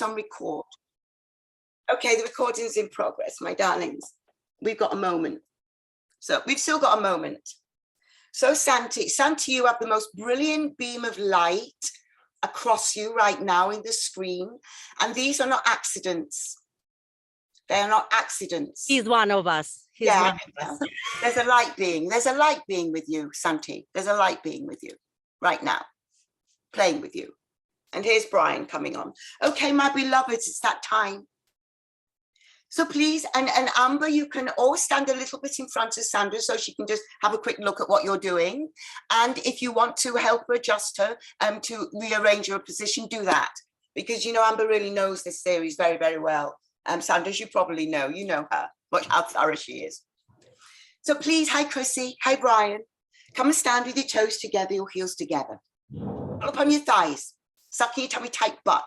on record. Okay, the recording is in progress, my darlings. We've got a moment. So we've still got a moment. So Santi, you have the most brilliant beam of light across you right now in the screen. And these are not accidents. They are not accidents. He's one of us. He's yeah, one of us. There's a light being. There's a light being with you, Santi. There's a light being with you right now, playing with you. And here's Brian coming on. Okay, my beloveds, it's that time. So please, and Amber, you can always stand a little bit in front of Sandra so she can just have a quick look at what you're doing. And if you want to help her, adjust her, to rearrange her position, do that. Because, you know, Amber really knows this series very, very well. Sandra, as you probably know, you know her, how thorough she is. So please, hi, Chrissy. Hi, Brian. Come and stand with your toes together, your heels together. Pull up on your thighs. Suck your tummy tight butt.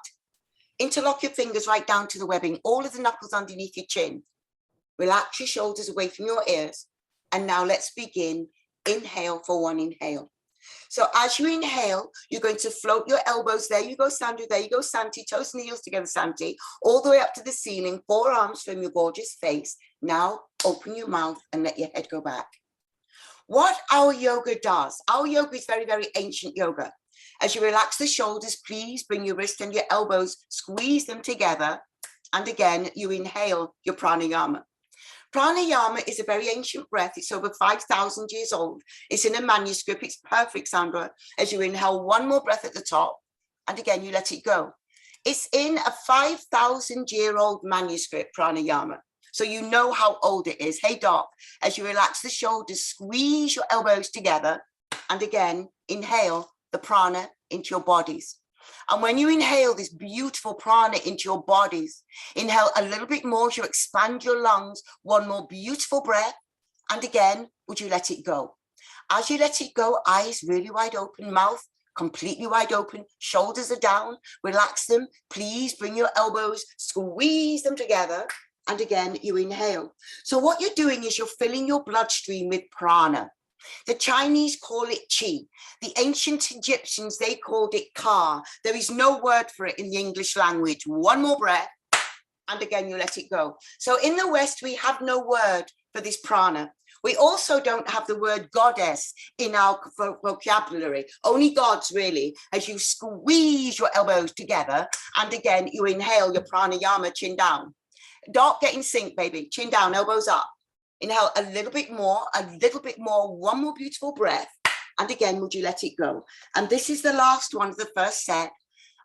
Interlock your fingers right down to the webbing, all of the knuckles underneath your chin. Relax your shoulders away from your ears. And now let's begin. Inhale for one inhale. So as you inhale, you're going to float your elbows. There you go, Sandra. There you go, Santi. Toes and heels together, Santi. All the way up to the ceiling, forearms from your gorgeous face. Now open your mouth and let your head go back. What our yoga does, our yoga is very, very ancient yoga. As you relax the shoulders, please bring your wrist and your elbows, squeeze them together. And again, you inhale your pranayama. Pranayama is a very ancient breath. It's over 5,000 years old. It's in a manuscript. It's perfect, Sandra. As you inhale one more breath at the top, and again, you let it go. It's in a 5,000-year-old manuscript, pranayama. So you know how old it is. Hey, Doc, as you relax the shoulders, squeeze your elbows together. And again, inhale the prana into your bodies. And when you inhale this beautiful prana into your bodies, inhale a little bit more as you expand your lungs, one more beautiful breath. And again, would you let it go? As you let it go, eyes really wide open, mouth completely wide open, shoulders are down, relax them. Please bring your elbows, squeeze them together. And again, you inhale. So what you're doing is you're filling your bloodstream with prana. The Chinese call it qi. The ancient Egyptians, they called it ka. There is no word for it in the English language. One more breath, and again, you let it go. So in the West, we have no word for this prana. We also don't have the word goddess in our vocabulary, only gods really. As you squeeze your elbows together, and again, you inhale your pranayama, chin down. Don't get in sync, baby. Chin down, elbows up. Inhale a little bit more, one more beautiful breath. And again, would you let it go? And this is the last one of the first set.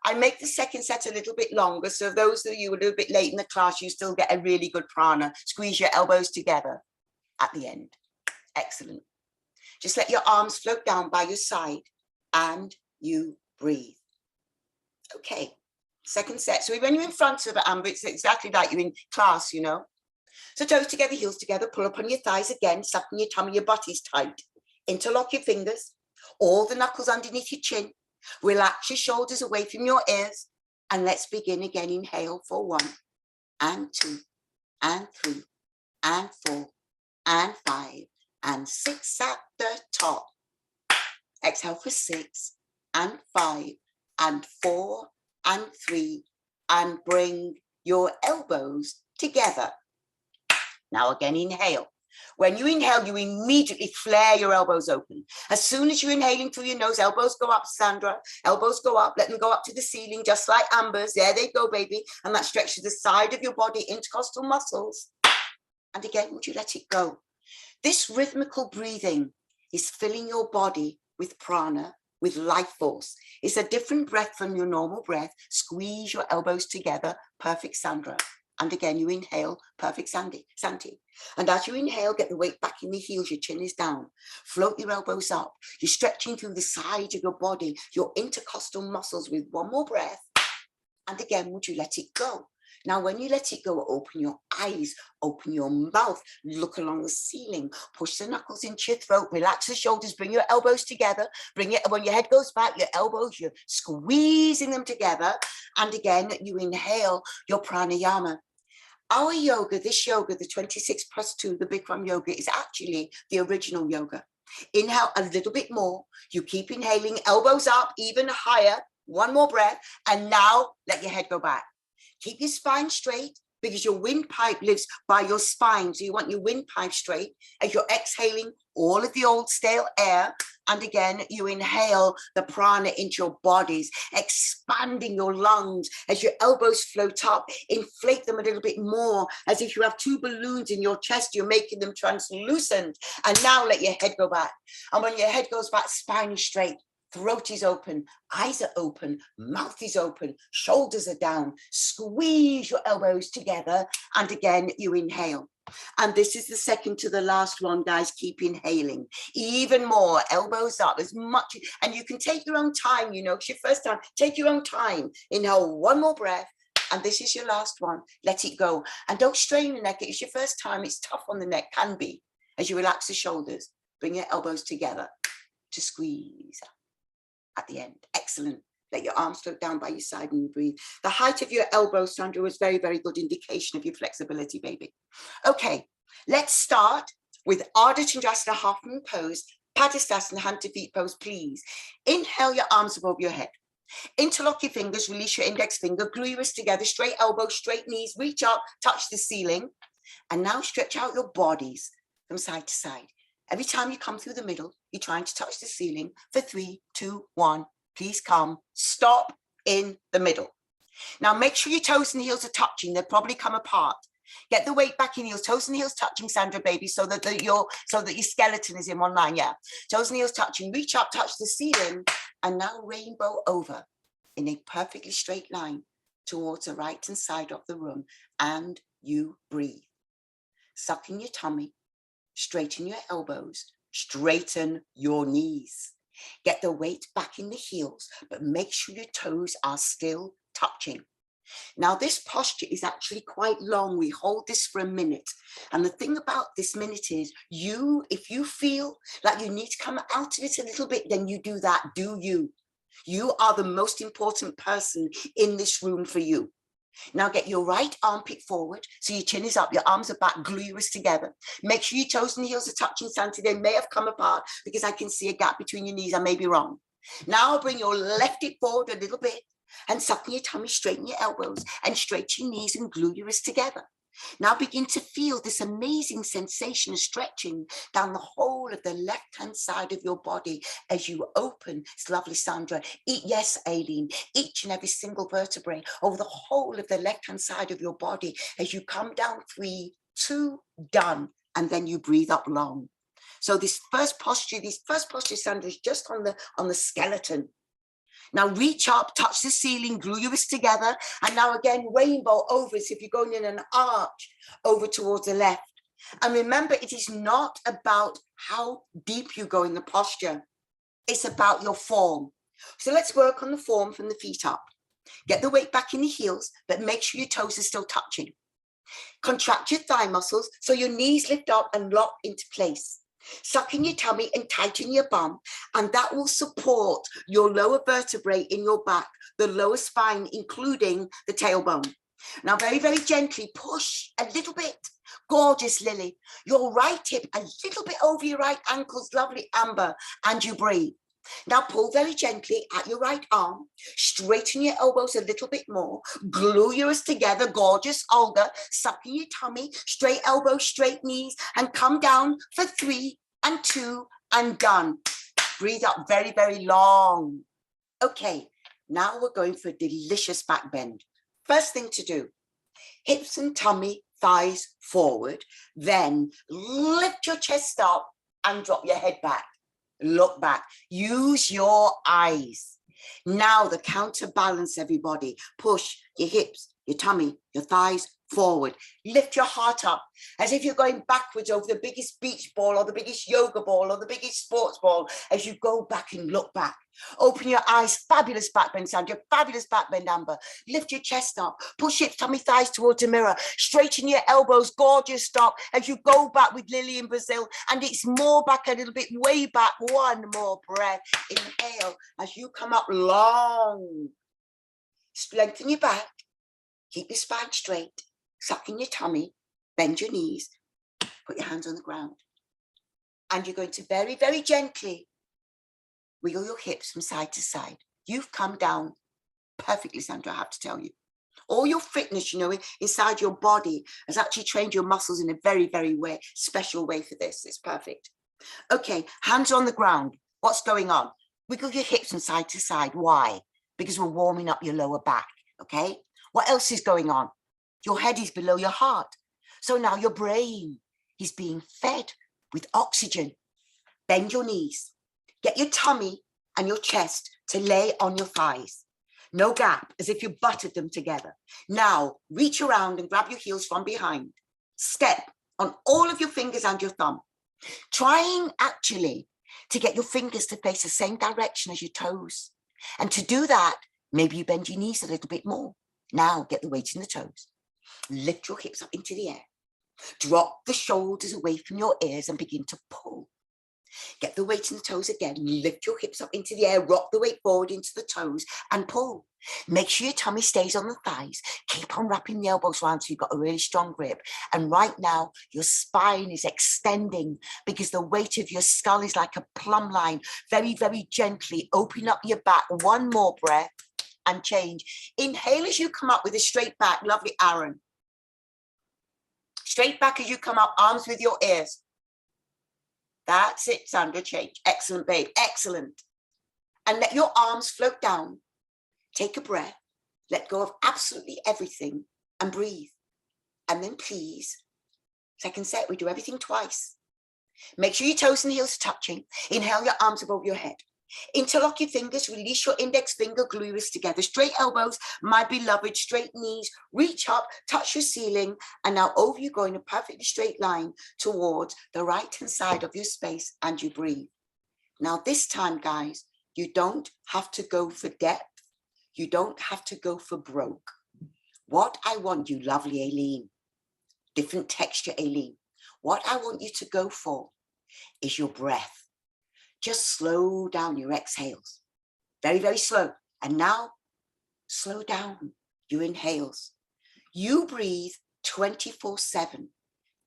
I make the second set a little bit longer. So those of you who are a little bit late in the class, you still get a really good prana. Squeeze your elbows together at the end. Excellent. Just let your arms float down by your side and you breathe. Okay, second set. So when you're in front of it, Amber, it's exactly like you're in class, you know. So toes together, heels together, pull up on your thighs again, sucking your tummy, your butt is tight. Interlock your fingers, all the knuckles underneath your chin. Relax your shoulders away from your ears. And let's begin again. Inhale for 1, and 2, and 3, and 4, and 5, and 6 at the top. Exhale for 6, and 5, and 4, and 3, and bring your elbows together. Now again, inhale. When you inhale, you immediately flare your elbows open. As soon as you're inhaling through your nose, elbows go up, Sandra. Elbows go up, let them go up to the ceiling, just like Amber's. There they go, baby. And that stretches the side of your body, intercostal muscles. And again, would you let it go? This rhythmical breathing is filling your body with prana, with life force. It's a different breath from your normal breath. Squeeze your elbows together. Perfect, Sandra. And again, you inhale, perfect, Santi. And as you inhale, get the weight back in the heels, your chin is down. Float your elbows up. You're stretching through the sides of your body, your intercostal muscles with one more breath. And again, would you let it go? Now, when you let it go, open your eyes, open your mouth, look along the ceiling, push the knuckles into your throat, relax the shoulders, bring your elbows together, bring it, when your head goes back, your elbows, you're squeezing them together. And again, you inhale your pranayama. Our yoga, this yoga, the 26+2, the Bikram yoga, is actually the original yoga. Inhale a little bit more. You keep inhaling, elbows up, even higher. One more breath. And now let your head go back. Keep your spine straight because your windpipe lives by your spine. So you want your windpipe straight as you're exhaling all of the old stale air. And again, you inhale the prana into your bodies, expanding your lungs as your elbows float up. Inflate them a little bit more, as if you have two balloons in your chest. You're making them translucent. And now let your head go back. And when your head goes back, spine is straight. Throat is open, eyes are open, mouth is open, shoulders are down. Squeeze your elbows together. And again, you inhale. And this is the second to the last one, guys. Keep inhaling even more, elbows up as much. And you can take your own time, you know, it's your first time. Take your own time. Inhale one more breath. And this is your last one. Let it go. And don't strain the neck. It's your first time. It's tough on the neck, can be. As you relax the shoulders, bring your elbows together to squeeze at the end. Excellent. Let your arms float down by your side and you breathe. The height of your elbows, Sandra, was very, very good indication of your flexibility, baby. Okay, let's start with Ardha Chandrasana half moon pose, Padasana hand to feet pose, please. Inhale your arms above your head. Interlock your fingers, release your index finger, glue your wrists together, straight elbows, straight knees, reach up, touch the ceiling. And now stretch out your bodies from side to side. Every time you come through the middle, you're trying to touch the ceiling for 3, 2, 1. Please come, stop in the middle. Now make sure your toes and heels are touching. They'll probably come apart. Get the weight back in heels, toes and heels touching, Sandra, baby, so that your skeleton is in one line. Yeah, toes and heels touching. Reach up, touch the ceiling, and now rainbow over in a perfectly straight line towards the right hand side of the room, and you breathe. Suck in your tummy. Straighten your elbows, straighten your knees. Get the weight back in the heels, but make sure your toes are still touching. Now, this posture is actually quite long. We hold this for a minute. And the thing about this minute is if you feel like you need to come out of it a little bit, then you do that. Do you? You are the most important person in this room for you. Now get your right armpit forward, so your chin is up, your arms are back, glue your wrists together. Make sure your toes and heels are touching, Santi. They may have come apart because I can see a gap between your knees. I may be wrong. Now bring your left hip forward a little bit and suck in your tummy, straighten your elbows and straighten your knees and glue your wrists together. Now begin to feel this amazing sensation of stretching down the whole of the left-hand side of your body as you open. It's lovely, Sandra. Yes, Aileen, each and every single vertebrae over the whole of the left-hand side of your body as you come down 3, 2, done. And then you breathe up long. So this first posture, Sandra, is just on the skeleton. Now reach up, touch the ceiling, glue your wrists together. And now again, rainbow over. So if you're going in an arch over towards the left. And remember, it is not about how deep you go in the posture. It's about your form. So let's work on the form from the feet up. Get the weight back in the heels, but make sure your toes are still touching. Contract your thigh muscles so your knees lift up and lock into place. Suck in your tummy and tighten your bum, and that will support your lower vertebrae in your back, the lower spine, including the tailbone. Now, very, very gently push a little bit. Gorgeous, Lily. Your right hip a little bit over your right ankles, lovely, Amber, and you breathe. Now pull very gently at your right arm, straighten your elbows a little bit more, glue your wrists together, gorgeous, Olga, suck in your tummy, straight elbows, straight knees, and come down for 3 and 2 and done. Breathe up very, very long. Okay, now we're going for a delicious back bend. First thing to do, hips and tummy, thighs forward, then lift your chest up and drop your head back. Look back, use your eyes. Now the counterbalance, everybody. Push your hips, your tummy, your thighs forward. Lift your heart up as if you're going backwards over the biggest beach ball or the biggest yoga ball or the biggest sports ball as you go back and look back. Open your eyes, fabulous back bend, Sandra, fabulous back bend, Amber. Lift your chest up, push hips, tummy, thighs towards the mirror. Straighten your elbows, gorgeous, stop as you go back with Lily in Brazil. And it's more back a little bit, way back. One more breath. Inhale as you come up long. Lengthen your back, keep your spine straight. Suck in your tummy, bend your knees, put your hands on the ground. And you're going to very, very gently wiggle your hips from side to side. You've come down perfectly, Sandra, I have to tell you. All your fitness, you know, inside your body has actually trained your muscles in a very, very special way for this. It's perfect. Okay, hands on the ground. What's going on? Wiggle your hips from side to side. Why? Because we're warming up your lower back, okay? What else is going on? Your head is below your heart. So now your brain is being fed with oxygen. Bend your knees. Get your tummy and your chest to lay on your thighs. No gap, as if you buttered them together. Now, reach around and grab your heels from behind. Step on all of your fingers and your thumb. Trying actually to get your fingers to face the same direction as your toes. And to do that, maybe you bend your knees a little bit more. Now, get the weight in the toes. Lift your hips up into the air. Drop the shoulders away from your ears and begin to pull. Get the weight in the toes again. Lift your hips up into the air. Rock the weight forward into the toes and pull. Make sure your tummy stays on the thighs. Keep on wrapping the elbows around so you've got a really strong grip. And right now, your spine is extending because the weight of your skull is like a plumb line. Very, very gently open up your back. One more breath and change. Inhale as you come up with a straight back. Lovely, Aaron. Straight back as you come up, arms with your ears. That's it, Sandra, change. Excellent, babe, excellent. And let your arms float down. Take a breath. Let go of absolutely everything and breathe. And then please, second set, we do everything twice. Make sure your toes and heels are touching. Inhale your arms above your head. Interlock your fingers, release your index finger, glue your wrists together. Straight elbows, my beloved, straight knees, reach up, touch your ceiling, and now over you go in a perfectly straight line towards the right-hand side of your space, and you breathe. Now this time, guys, you don't have to go for depth. You don't have to go for broke. What I want you, lovely Aileen, different texture Aileen, what I want you to go for is your breath. Just slow down your exhales. Very, very slow. And now, slow down your inhales. You breathe 24/7,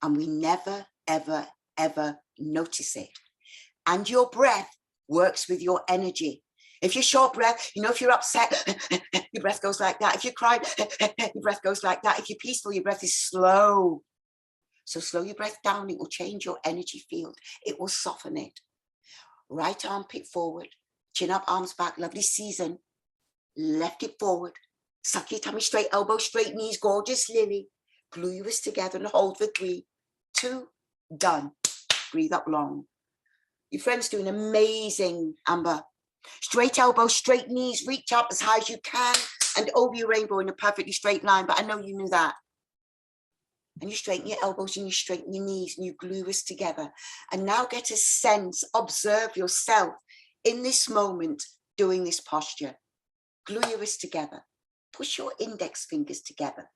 and we never, ever, ever notice it. And your breath works with your energy. If you're short breath, you know, if you're upset, your breath goes like that. If you cry, your breath goes like that. If you're peaceful, your breath is slow. So slow your breath down. It will change your energy field. It will soften it. Right armpit forward, chin up, arms back, lovely season. Left it forward, suck your tummy straight, elbow straight, knees, gorgeous lily. Glue your wrists together and hold for 3, 2, done. Breathe up long. Your friend's doing amazing, Amber. Straight elbow, straight knees, reach up as high as you can and over your rainbow in a perfectly straight line, but I know you knew that. And you straighten your elbows and you straighten your knees and you glue this together. And now get a sense, observe yourself in this moment doing this posture. Glue your wrists together. Push your index fingers together.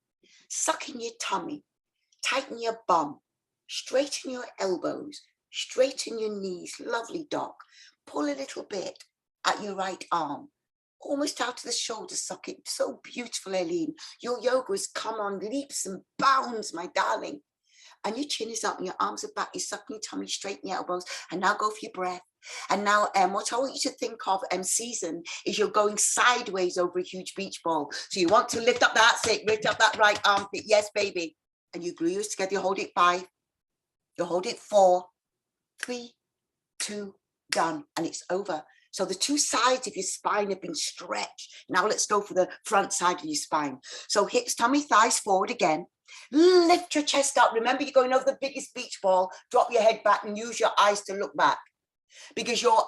Suck in your tummy. Tighten your bum. Straighten your elbows. Straighten your knees. Lovely, Doc. Pull a little bit at your right arm. Almost out to the shoulder socket. So beautiful, Aileen. Your yoga has come on leaps and bounds, my darling. And your chin is up and your arms are back. You're sucking your tummy, straighten your elbows. And now go for your breath. And now what I want you to think of, season, is you're going sideways over a huge beach ball. So you want to lift up that, lift up that right armpit. Yes, baby. And you glue yours together. You hold it 5. You hold it 4, 3, 2, done. And it's over. So the 2 sides of your spine have been stretched. Now let's go for the front side of your spine. So hips, tummy, thighs forward again. Lift your chest up. Remember, you're going over the biggest beach ball. Drop your head back and use your eyes to look back. Because your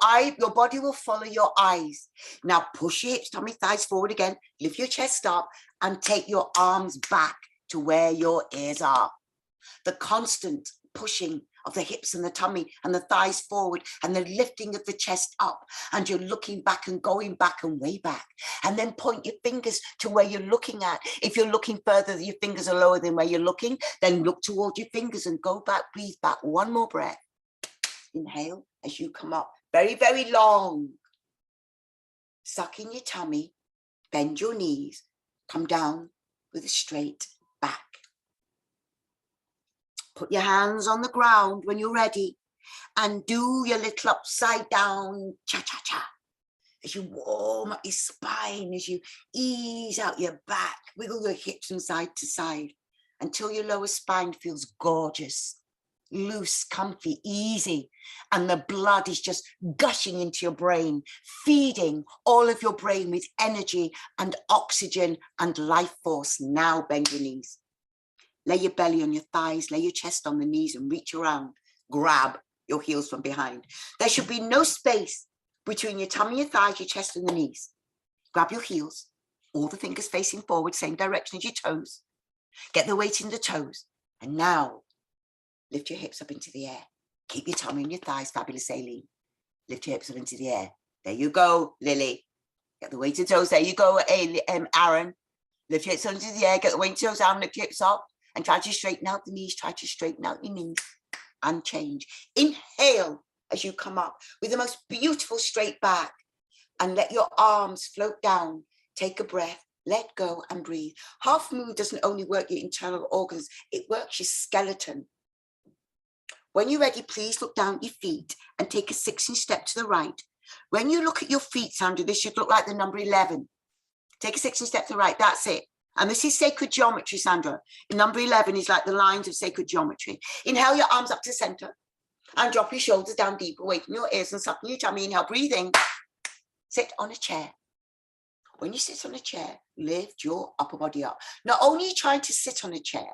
body will follow your eyes. Now push your hips, tummy, thighs forward again. Lift your chest up and take your arms back to where your ears are. The constant pushing of the hips and the tummy and the thighs forward and the lifting of the chest up, and you're looking back and going back and way back, and then point your fingers to where you're looking at. If you're looking further, your fingers are lower than where you're looking, then look towards your fingers and go back, breathe back. One more breath. Inhale as you come up, very, very long. Suck in your tummy, bend your knees, come down with a straight back. Put your hands on the ground when you're ready and do your little upside down cha-cha-cha. as you warm up your spine, as you ease out your back, wiggle your hips from side to side until your lower spine feels gorgeous, loose, comfy, easy. And the blood is just gushing into your brain, feeding all of your brain with energy and oxygen and life force. Now bend your knees. Lay your belly on your thighs, lay your chest on the knees and reach around. Grab your heels from behind. There should be no space between your tummy, your thighs, your chest and the knees. Grab your heels, all the fingers facing forward, same direction as your toes. Get the weight in the toes. And now lift your hips up into the air. Keep your tummy and your thighs, fabulous Aileen. Lift your hips up into the air. There you go, Lily. Get the weight in the toes. There you go, Aaron. Lift your hips up into the air. Get the weight in the toes down. Lift your hips up. And try to straighten out the knees. Try to straighten out your knees. And change. Inhale as you come up with the most beautiful straight back. And let your arms float down. Take a breath. Let go and breathe. Half moon doesn't only work your internal organs. It works your skeleton. When you're ready, please look down at your feet and take a 6-inch step to the right. When you look at your feet, Sandra, this should look like the number 11. Take a 6-inch step to the right. That's it. And this is sacred geometry, Sandra. Number 11 is like the lines of sacred geometry. Inhale your arms up to center and drop your shoulders down deep away from your ears and suck in your tummy. Inhale, breathing. Sit on a chair. When you sit on a chair, lift your upper body up. Not only are you trying to sit on a chair,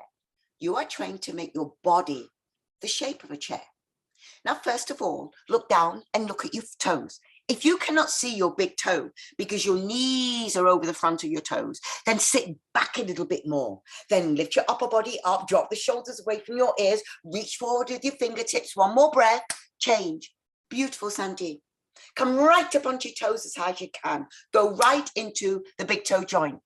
you are trying to make your body the shape of a chair. Now, first of all, look down and look at your toes. If you cannot see your big toe because your knees are over the front of your toes, then sit back a little bit more. Then lift your upper body up, drop the shoulders away from your ears, reach forward with your fingertips. One more breath, change. Beautiful, Sandy. Come right up onto your toes as high as you can. Go right into the big toe joint.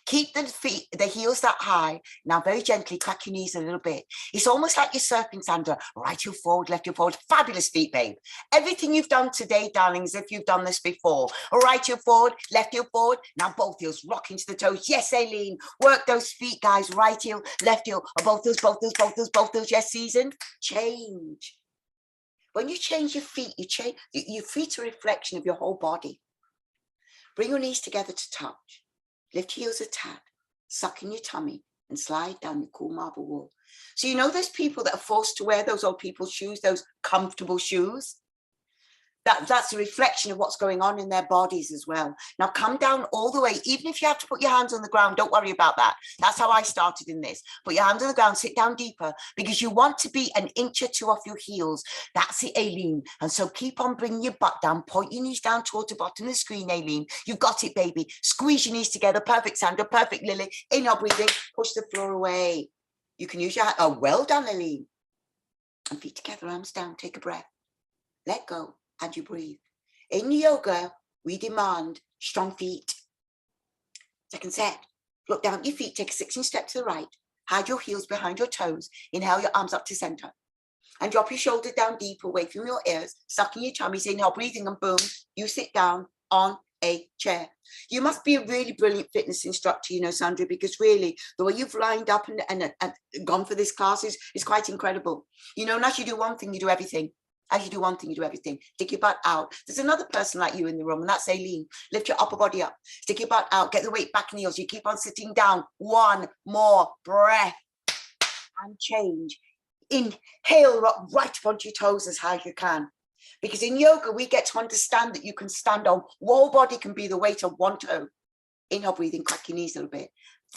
Keep the feet, the heels that high. Now very gently crack your knees a little bit. It's almost like you're surfing, Sandra. Right heel forward, left heel forward. Fabulous feet, babe. Everything you've done today, darling, is if you've done this before. Right heel forward, left heel forward. Now both heels rock into the toes. Yes, Aileen. Work those feet, guys. Right heel, left heel. Both those, both those, both those, both those. Yes, season. Change. When you change your feet, you change. Your feet are a reflection of your whole body. Bring your knees together to touch. Lift heels a tad, suck in your tummy and slide down your cool marble wall. So you know those people that are forced to wear those old people's shoes, those comfortable shoes? That's a reflection of what's going on in their bodies as well. Now come down all the way. Even if you have to put your hands on the ground, don't worry about that. That's how I started in this. Put your hands on the ground, sit down deeper because you want to be an inch or two off your heels. That's it, Aileen. And so keep on bringing your butt down. Point your knees down towards the bottom of the screen, Aileen. You've got it, baby. Squeeze your knees together. Perfect, Sandra. Perfect, Lily. Inhale, breathing. Push the floor away. You can use your hand. Oh, well done, Aileen. And feet together, arms down. Take a breath. Let go. And you breathe. In yoga, we demand strong feet. Second set, look down at your feet, take a 6-inch step to the right, hide your heels behind your toes, inhale your arms up to center, and drop your shoulders down deep away from your ears, suck in your tummy, inhale, breathing, and boom, you sit down on a chair. You must be a really brilliant fitness instructor, you know, Sandra, because really the way you've lined up and gone for this class is quite incredible. You know, and as you do one thing, you do everything. As you do one thing, you do everything. Stick your butt out. There's another person like you in the room, and that's Aileen. Lift your upper body up. Stick your butt out. Get the weight back in the heels. You keep on sitting down. One more breath. And change. Inhale right up onto your toes as high as you can. Because in yoga, we get to understand that you can stand on. Whole body can be the weight of one toe. Inhale, breathing, crack your knees a little bit.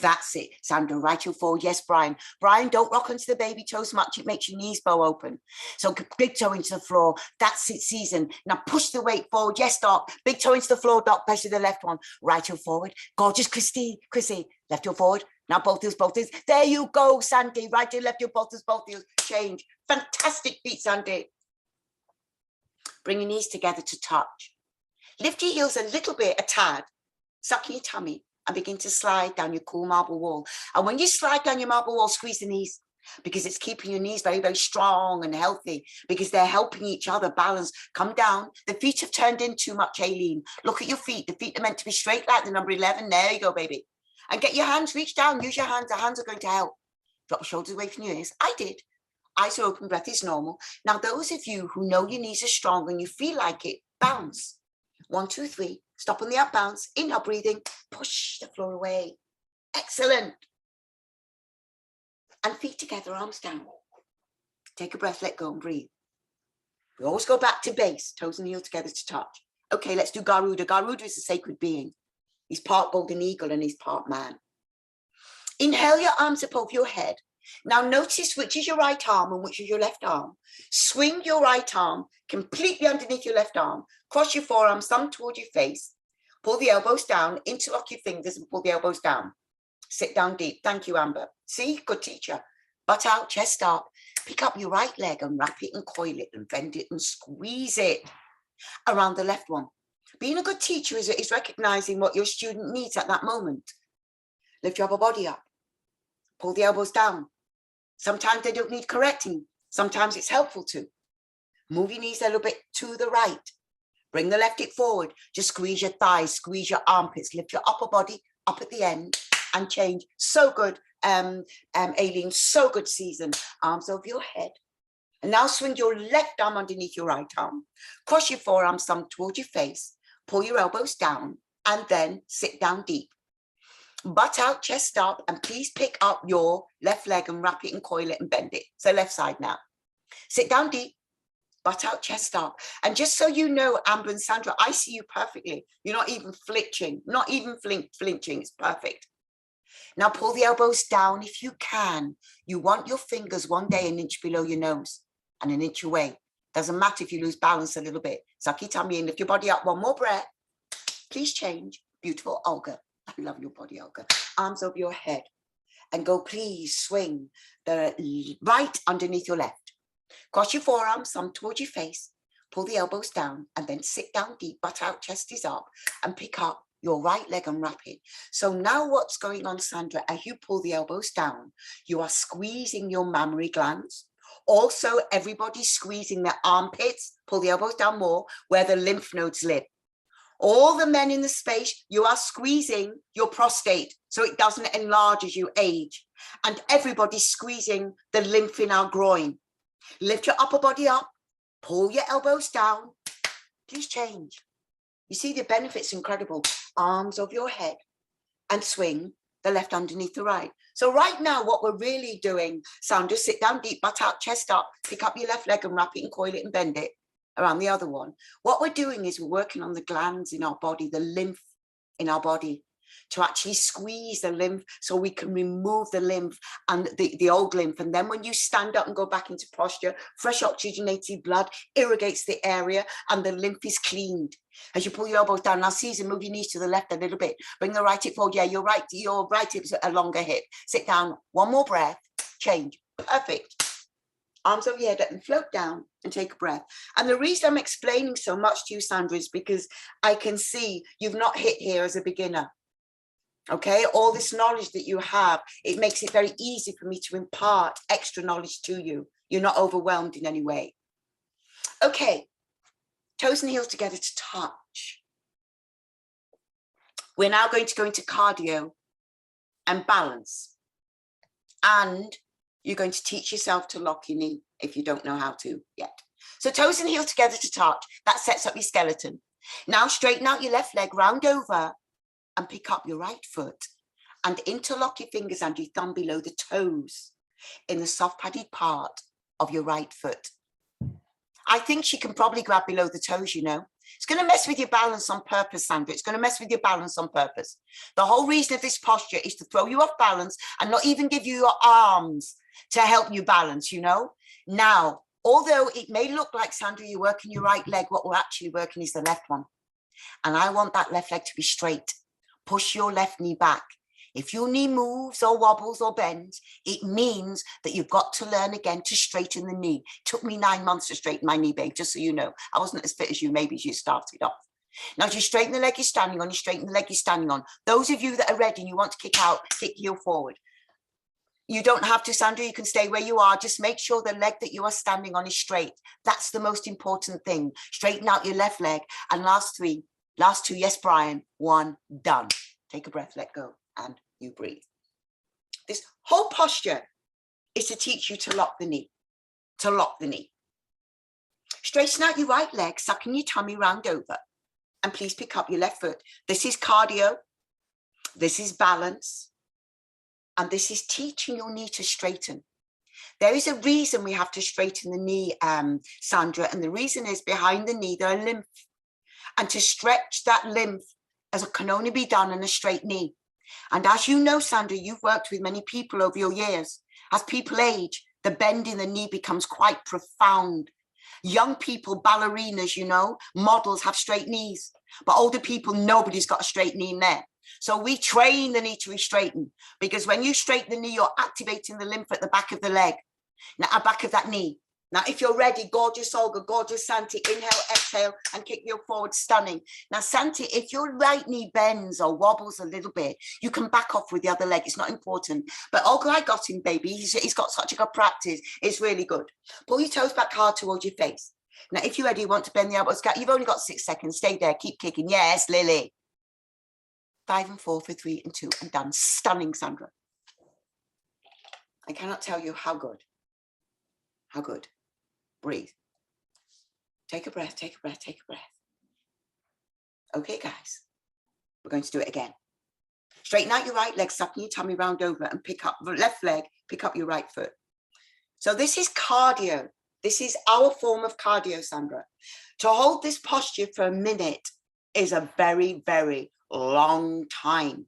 That's it, Sandra, right heel forward. Yes, Brian. Brian, don't rock onto the baby toes much. It makes your knees bow open. So big toe into the floor. That's it, season. Now push the weight forward. Yes, Doc. Big toe into the floor, Doc. Pressure the left one. Right heel forward. Gorgeous, Chrissy. Left heel forward. Now both heels, both heels. There you go, Sandy. Right heel, left heel, both heels. Change. Fantastic feet, Sandy. Bring your knees together to touch. Lift your heels a little bit, a tad. Suck in your tummy. And begin to slide down your cool marble wall. And when you slide down your marble wall, squeeze the knees because it's keeping your knees very, very strong and healthy because they're helping each other balance. Come down. The feet have turned in too much, Aileen. Look at your feet. The feet are meant to be straight like the number 11. There you go, baby. And get your hands, reach down, use your hands. The hands are going to help. Drop your shoulders away from your ears. I did. Eyes are open, breath is normal. Now, those of you who know your knees are strong and you feel like it, bounce. 1, 2, 3. Stop on the up bounce. Inhale, breathing. Push the floor away. Excellent. And feet together, arms down. Take a breath, let go and breathe. We always go back to base, toes and heels together to touch. Okay, let's do Garuda. Garuda is a sacred being. He's part golden eagle and he's part man. Inhale your arms up over your head. Now notice which is your right arm and which is your left arm. Swing your right arm completely underneath your left arm. Cross your forearms, thumb toward your face. Pull the elbows down, interlock your fingers and pull the elbows down. Sit down deep. Thank you, Amber. See, good teacher. Butt out, chest up. Pick up your right leg and wrap it and coil it and bend it and squeeze it around the left one. Being a good teacher is recognizing what your student needs at that moment. Lift your upper body up. Pull the elbows down. Sometimes they don't need correcting. Sometimes it's helpful to. Move your knees a little bit to the right. Bring the left hip forward. Just squeeze your thighs, squeeze your armpits, lift your upper body up at the end and change. So good, Aileen, so good, Season. Arms over your head. And now swing your left arm underneath your right arm. Cross your forearms, thumb towards your face. Pull your elbows down and then sit down deep. Butt out, chest up, and please pick up your left leg and wrap it and coil it and bend it. So left side now. Sit down deep, butt out, chest up. And just so you know, Amber and Sandra, I see you perfectly. You're not even flinching, not even flinching. It's perfect. Now pull the elbows down if you can. You want your fingers one day an inch below your nose and an inch away. Doesn't matter if you lose balance a little bit. Suck your tummy in, lift your body up. One more breath. Please change. Beautiful, Olga. I love your body, Olga. Arms over your head and go, please swing the right underneath your left. Cross your forearms, thumb towards your face. Pull the elbows down and then sit down deep, butt out, chest is up, and pick up your right leg and wrap it. So now what's going on, Sandra, as you pull the elbows down, you are squeezing your mammary glands. Also, everybody's squeezing their armpits. Pull the elbows down more where the lymph nodes live. All the men in the space, you are squeezing your prostate so it doesn't enlarge as you age. And everybody's squeezing the lymph in our groin. Lift your upper body up, pull your elbows down. Please change. You see the benefits, incredible. Arms over your head and swing the left underneath the right. So right now, what we're really doing, Sandra, sit down deep, butt out, chest up, pick up your left leg and wrap it and coil it and bend it around the other one. What we're doing is we're working on the glands in our body, the lymph in our body, to actually squeeze the lymph so we can remove the lymph and the old lymph. And then when you stand up and go back into posture, fresh oxygenated blood irrigates the area and the lymph is cleaned. As you pull your elbows down, now Caesar, move your knees to the left a little bit. Bring the right hip forward. Yeah, your right hip's a longer hip. Sit down, one more breath, change. Perfect. Arms over your head and float down and take a breath. And the reason I'm explaining so much to you, Sandra, is because I can see you've not hit here as a beginner. Okay, all this knowledge that you have, it makes it very easy for me to impart extra knowledge to you. You're not overwhelmed in any way. Okay, toes and heels together to touch. We're now going to go into cardio and balance. And you're going to teach yourself to lock your knee if you don't know how to yet. So toes and heels together to touch. That sets up your skeleton. Now straighten out your left leg, round over, and pick up your right foot and interlock your fingers and your thumb below the toes in the soft padded part of your right foot. I think she can probably grab below the toes, you know. It's going to mess with your balance on purpose, Sandra. It's going to mess with your balance on purpose. The whole reason of this posture is to throw you off balance and not even give you your arms to help you balance, you know. Now, although it may look like, Sandra, you're working your right leg, what we're actually working is the left one. And I want that left leg to be straight. Push your left knee back. If your knee moves or wobbles or bends, it means that you've got to learn again to straighten the knee. It took me 9 months to straighten my knee, babe, just so you know. I wasn't as fit as you, maybe as you started off. Now, as you straighten the leg you're standing on, you straighten the leg you're standing on. Those of you that are ready and you want to kick out, kick heel forward. You don't have to, Sandra, you can stay where you are. Just make sure the leg that you are standing on is straight. That's the most important thing. Straighten out your left leg. And last two, yes, Brian, 1, done. Take a breath, let go, and you breathe. This whole posture is to teach you to lock the knee, Straighten out your right leg, sucking your tummy round over, and please pick up your left foot. This is cardio. This is balance. And this is teaching your knee to straighten. There is a reason we have to straighten the knee, Sandra, and the reason is behind the knee, there are lymph. And to stretch that lymph as it can only be done in a straight knee. And as you know, Sandra, you've worked with many people over your years. As people age, the bend in the knee becomes quite profound. Young people, ballerinas, you know, models have straight knees. But older people, nobody's got a straight knee in there. So we train the knee to be straightened, because when you straighten the knee, you're activating the lymph at the back of the leg, now back of that knee. Now, if you're ready, gorgeous Olga, gorgeous Santi, inhale, exhale, and kick your forward, stunning. Now, Santi, if your right knee bends or wobbles a little bit, you can back off with the other leg. It's not important. But Olga, I got him, baby. He's got such a good practice. It's really good. Pull your toes back hard towards your face. Now, if you're ready, you want to bend the elbows. You've only got 6 seconds. Stay there. Keep kicking. Yes, Lily. 5 and 4 for 3 and 2 and done. Stunning, Sandra. I cannot tell you how good. How good. Breathe. Take a breath, take a breath, take a breath. Okay, guys. We're going to do it again. Straighten out your right leg, sucking your tummy round over and pick up the left leg, pick up your right foot. So this is cardio. This is our form of cardio, Sandra. To hold this posture for a minute is a very, very long time.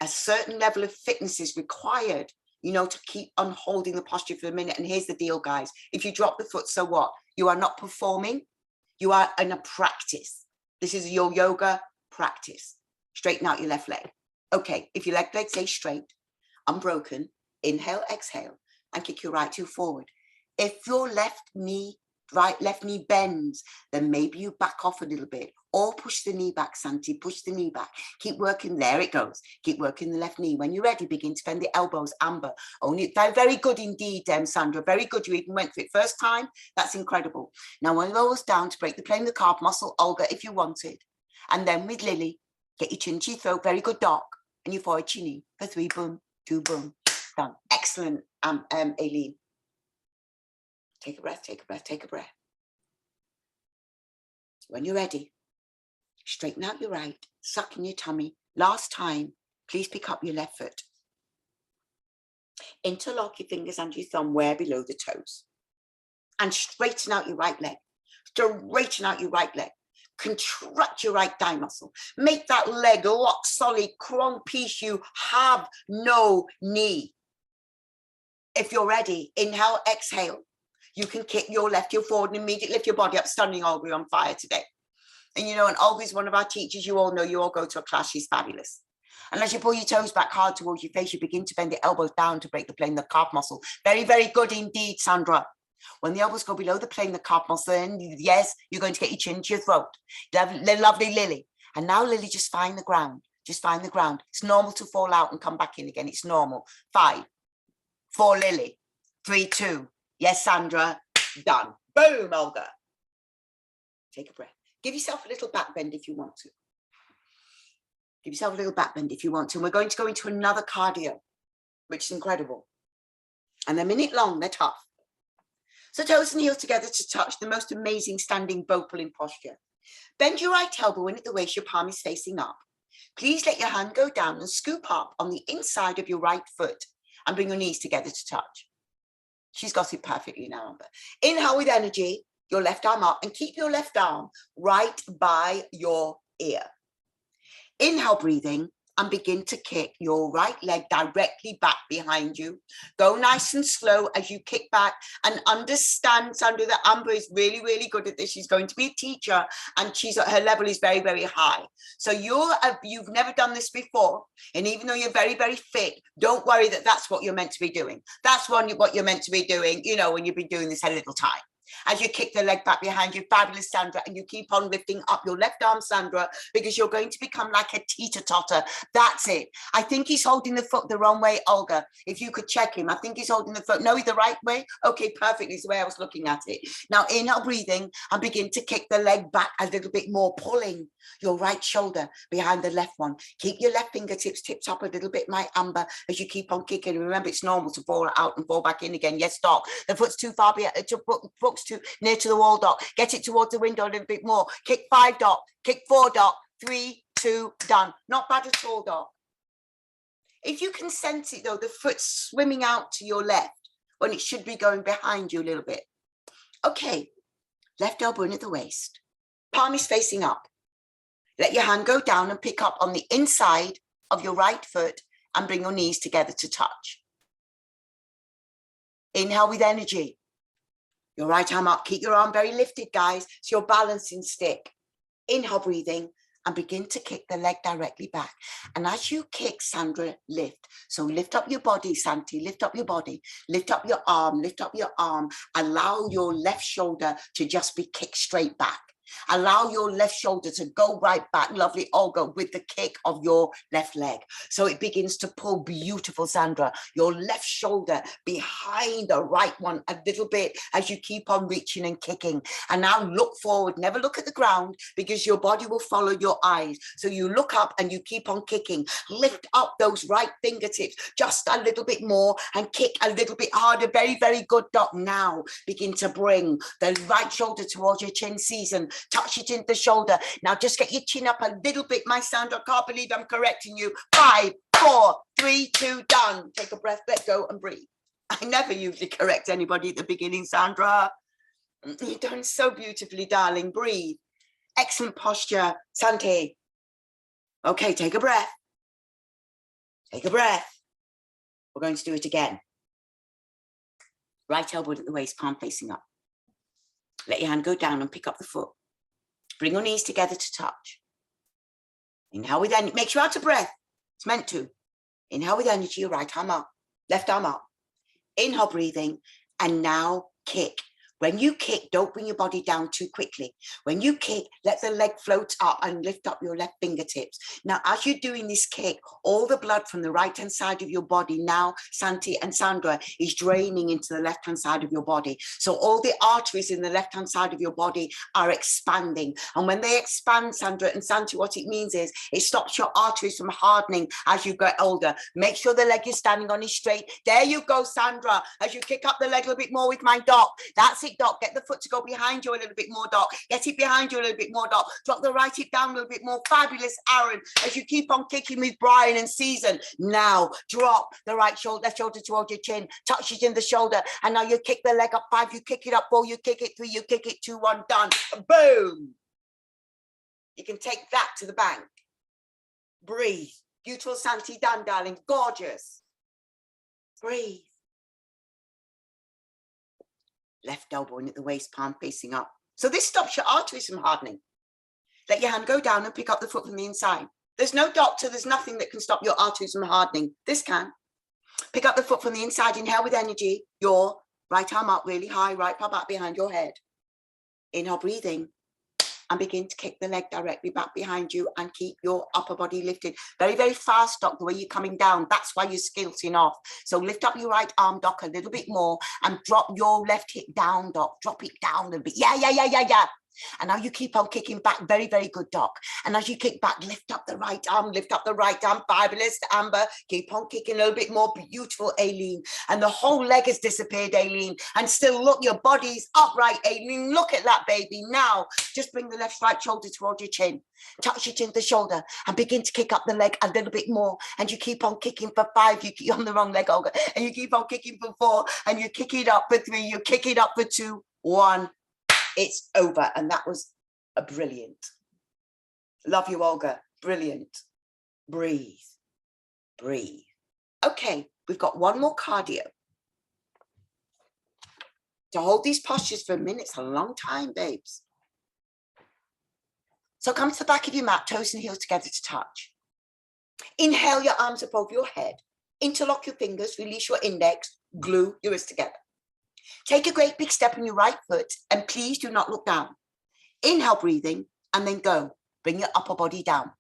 A certain level of fitness is required, you know, to keep on holding the posture for a minute. And here's the deal, guys. If you drop the foot, so what? You are not performing. You are in a practice. This is your yoga practice. Straighten out your left leg. Okay, if your left leg stays straight, unbroken, inhale, exhale, and kick your right heel forward. If your left knee bends, then maybe you back off a little bit, or push the knee back, Santi, push the knee back. Keep working, there it goes. Keep working the left knee. When you're ready, begin to bend the elbows, Amber. Only, very good indeed, Sandra, very good. You even went for it first time, that's incredible. Now, one elbows down to break the plane of the calf muscle, Olga, if you wanted. And then with Lily, get your chin to your throat, very good, Doc, and your forehead to your knee for 3, boom, 2, boom, done. Excellent, Aileen. Take a breath, take a breath, take a breath. When you're ready, straighten out your right, suck in your tummy. Last time, please pick up your left foot. Interlock your fingers under your thumb, where below the toes. And straighten out your right leg. Straighten out your right leg. Contract your right thigh muscle. Make that leg lock solid, crump piece. You have no knee. If you're ready, inhale, exhale. You can kick your left heel forward and immediately lift your body up. Stunning, Olga, on fire today. And you know, and Olga's one of our teachers. You all know, you all go to a class. She's fabulous. And as you pull your toes back hard towards your face, you begin to bend the elbows down to break the plane of the calf muscle. Very, very good indeed, Sandra. When the elbows go below the plane of the calf muscle, then yes, you're going to get your chin to your throat. Lovely Lily. And now, Lily, just find the ground. Just find the ground. It's normal to fall out and come back in again. It's normal. 5, 4, Lily. 3, 2. Yes, Sandra, done. Boom, Olga. Take a breath. Give yourself a little back bend if you want to. Give yourself a little back bend if you want to. And we're going to go into another cardio, which is incredible. And they're a minute long, they're tough. So toes and heels together to touch, the most amazing standing bow pulling posture. Bend your right elbow in at the waist, your palm is facing up. Please let your hand go down and scoop up on the inside of your right foot and bring your knees together to touch. She's got it perfectly now, Amber. Inhale with energy, your left arm up, and keep your left arm right by your ear. Inhale, breathing, and begin to kick your right leg directly back behind you. Go nice and slow as you kick back, and understand, Sandra, that Amber is really, really good at this. She's going to be a teacher, and her level is very, very high. So you've never done this before, and even though you're very, very fit, don't worry that that's what you're meant to be doing. That's what you're meant to be doing, you know, when you've been doing this a little time. As you kick the leg back behind you, fabulous, Sandra, and you keep on lifting up your left arm, Sandra, because you're going to become like a teeter-totter. That's it. I think he's holding the foot the wrong way, Olga. If you could check him, I think he's holding the foot. No, he's the right way. Okay, perfect. Is the way I was looking at it. Now, inhale, breathing, and begin to kick the leg back a little bit more, pulling your right shoulder behind the left one. Keep your left fingertips tipped up a little bit, my Amber, as you keep on kicking. Remember, it's normal to fall out and fall back in again. Yes, stop. The foot's too far behind. Foot looks too near to the wall, Doc. Get it towards the window a little bit more. Kick 5, Doc. Kick 4, Doc. 3, 2, done. Not bad at all, Doc. If you can sense it though, the foot swimming out to your left when it should be going behind you a little bit. Okay, left elbow in at the waist. Palm is facing up. Let your hand go down and pick up on the inside of your right foot and bring your knees together to touch. Inhale with energy. Your right arm up. Keep your arm very lifted, guys, so you're balancing stick. Inhale, breathing, and begin to kick the leg directly back. And as you kick, Sandra, lift. So lift up your body, Santi, lift up your body, lift up your arm, lift up your arm. Allow your left shoulder to just be kicked straight back. Allow your left shoulder to go right back, lovely Olga, with the kick of your left leg. So it begins to pull, beautiful Sandra, your left shoulder behind the right one a little bit as you keep on reaching and kicking. And now look forward, never look at the ground because your body will follow your eyes. So you look up and you keep on kicking. Lift up those right fingertips just a little bit more and kick a little bit harder. Very, very good, Doc. Now begin to bring the right shoulder towards your chin, season. Touch it into the shoulder. Now just get your chin up a little bit, my Sandra. I can't believe I'm correcting you. 5, 4, 3, 2, done. Take a breath, let go and breathe. I never usually correct anybody at the beginning, Sandra. You've done so beautifully, darling. Breathe. Excellent posture, Santi. Okay, take a breath. Take a breath. We're going to do it again. Right elbow at the waist, palm facing up. Let your hand go down and pick up the foot. Bring your knees together to touch. Inhale with energy. Make sure you're out of breath. It's meant to. Inhale with energy, your right arm up, left arm up. Inhale, breathing, and now kick. When you kick, don't bring your body down too quickly. When you kick, let the leg float up and lift up your left fingertips. Now, as you're doing this kick, all the blood from the right-hand side of your body now, Santi and Sandra, is draining into the left-hand side of your body. So all the arteries in the left-hand side of your body are expanding. And when they expand, Sandra and Santi, what it means is it stops your arteries from hardening as you get older. Make sure the leg you're standing on is straight. There you go, Sandra. As you kick up the leg a little bit more with my Doc. That's it, Doc. Get the foot to go behind you a little bit more, Doc. Get it behind you a little bit more, Doc. Drop the right hip down a little bit more. Fabulous, Aaron. As you keep on kicking with Brian and Season. Now, drop the right shoulder, left shoulder towards your chin. Touch it in the shoulder. And now you kick the leg up. 5, you kick it up. 4, you kick it. 3, you kick it. 2, 1, done. Boom. You can take that to the bank. Breathe. Beautiful, Santi, done, darling. Gorgeous. Breathe. Left elbow in at the waist, palm facing up. So this stops your arteries from hardening. Let your hand go down and pick up the foot from the inside. There's no doctor, there's nothing that can stop your arteries from hardening. This can. Pick up the foot from the inside, inhale with energy. Your right arm up really high, right palm back behind your head. Inhale, breathing. And begin to kick the leg directly back behind you and keep your upper body lifted. Very, very fast, Doc, the way you're coming down. That's why you're skilting off. So lift up your right arm, Doc, a little bit more and drop your left hip down, Doc. Drop it down a little bit. Yeah. And now you keep on kicking back. Very, very good, Doc. And as you kick back, lift up the right arm, lift up the right arm. Fabulous, Amber. Keep on kicking a little bit more. Beautiful, Aileen. And the whole leg has disappeared, Aileen. And still look, your body's upright, Aileen. Look at that, baby. Now, just bring the left right shoulder towards your chin. Touch it in the shoulder and begin to kick up the leg a little bit more. And you keep on kicking for 5. You keep on the wrong leg, Olga. And you keep on kicking for 4. And you kick it up for 3. You kick it up for 2, 1. It's over. And that was a brilliant. Love you, Olga. Brilliant. Breathe. Breathe. Okay, we've got one more cardio. To hold these postures for a minute, it's a long time, babes. So come to the back of your mat, toes and heels together to touch. Inhale your arms above your head. Interlock your fingers, release your index, glue your wrists together. Take a great big step on your right foot and please do not look down. Inhale, breathing, and then go. Bring your upper body down.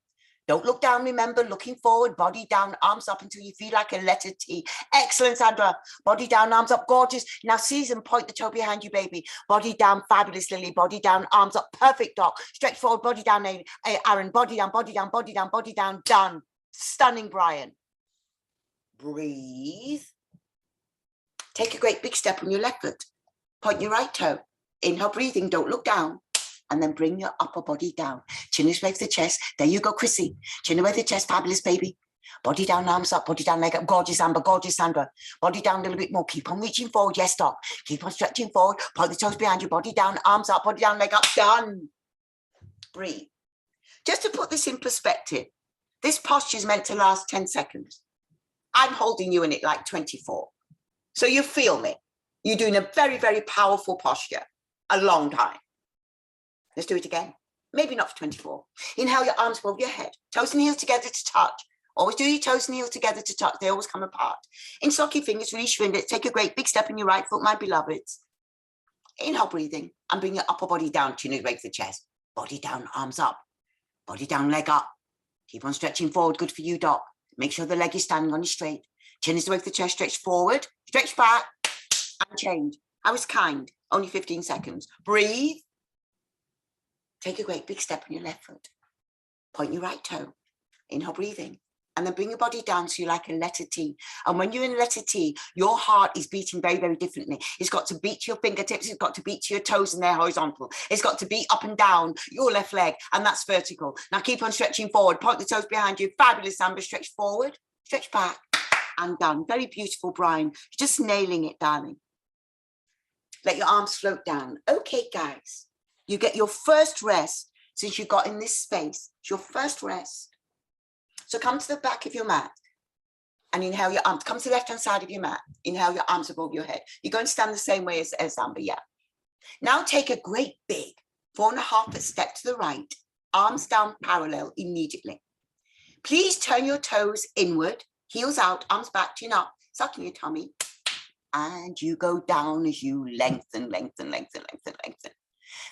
Don't look down, remember, looking forward, body down, arms up until you feel like a letter T. Excellent, Sandra. Body down, arms up, gorgeous. Now, Season, point the toe behind you, baby. Body down, fabulous, Lily. Body down, arms up, perfect, Doc. Stretch forward, body down, Aaron. Body down, body down, body down, body down, done. Stunning, Brian. Breathe. Take a great big step on your left foot. Point your right toe. Inhale, breathing, don't look down. And then bring your upper body down. Chin is away from the chest. There you go, Chrissy. Chin away from the chest, fabulous baby. Body down, arms up, body down, leg up. Gorgeous, Amber, gorgeous, Sandra. Body down a little bit more. Keep on reaching forward. Yes, stop. Keep on stretching forward. Point the toes behind you. Body down, arms up, body down, leg up. Done. Breathe. Just to put this in perspective, this posture is meant to last 10 seconds. I'm holding you in it like 24. So you feel me. You're doing a very, very powerful posture. A long time. Let's do it again. Maybe not for 24. Inhale your arms above your head. Toes and heels together to touch. Always do your toes and heels together to touch. They always come apart. Interlock your fingers, release your index. Take a great big step in your right foot, my beloveds. Inhale, breathing. And bring your upper body down. Chin is away from the chest. Body down, arms up. Body down, leg up. Keep on stretching forward. Good for you, Doc. Make sure the leg is standing on you straight. Chin is away from the chest. Stretch forward. Stretch back. And change. I was kind. Only 15 seconds. Breathe. Take a great big step on your left foot. Point your right toe. Inhale, breathing. And then bring your body down so you're like a letter T. And when you're in letter T, your heart is beating very, very differently. It's got to beat to your fingertips. It's got to beat to your toes and they're horizontal. It's got to beat up and down your left leg. And that's vertical. Now keep on stretching forward. Point the toes behind you. Fabulous, Amber. Stretch forward. Stretch back. And done. Very beautiful, Brian. You're just nailing it, darling. Let your arms float down. Okay, guys. You get your first rest since you got in this space. It's your first rest. So come to the back of your mat and inhale your arms. Come to the left-hand side of your mat. Inhale your arms above your head. You're going to stand the same way as Amber, yeah. Now take a great big 4.5-foot step to the right. Arms down parallel immediately. Please turn your toes inward, heels out, arms back, chin up, sucking your tummy. And you go down as you lengthen, lengthen, lengthen, lengthen, lengthen.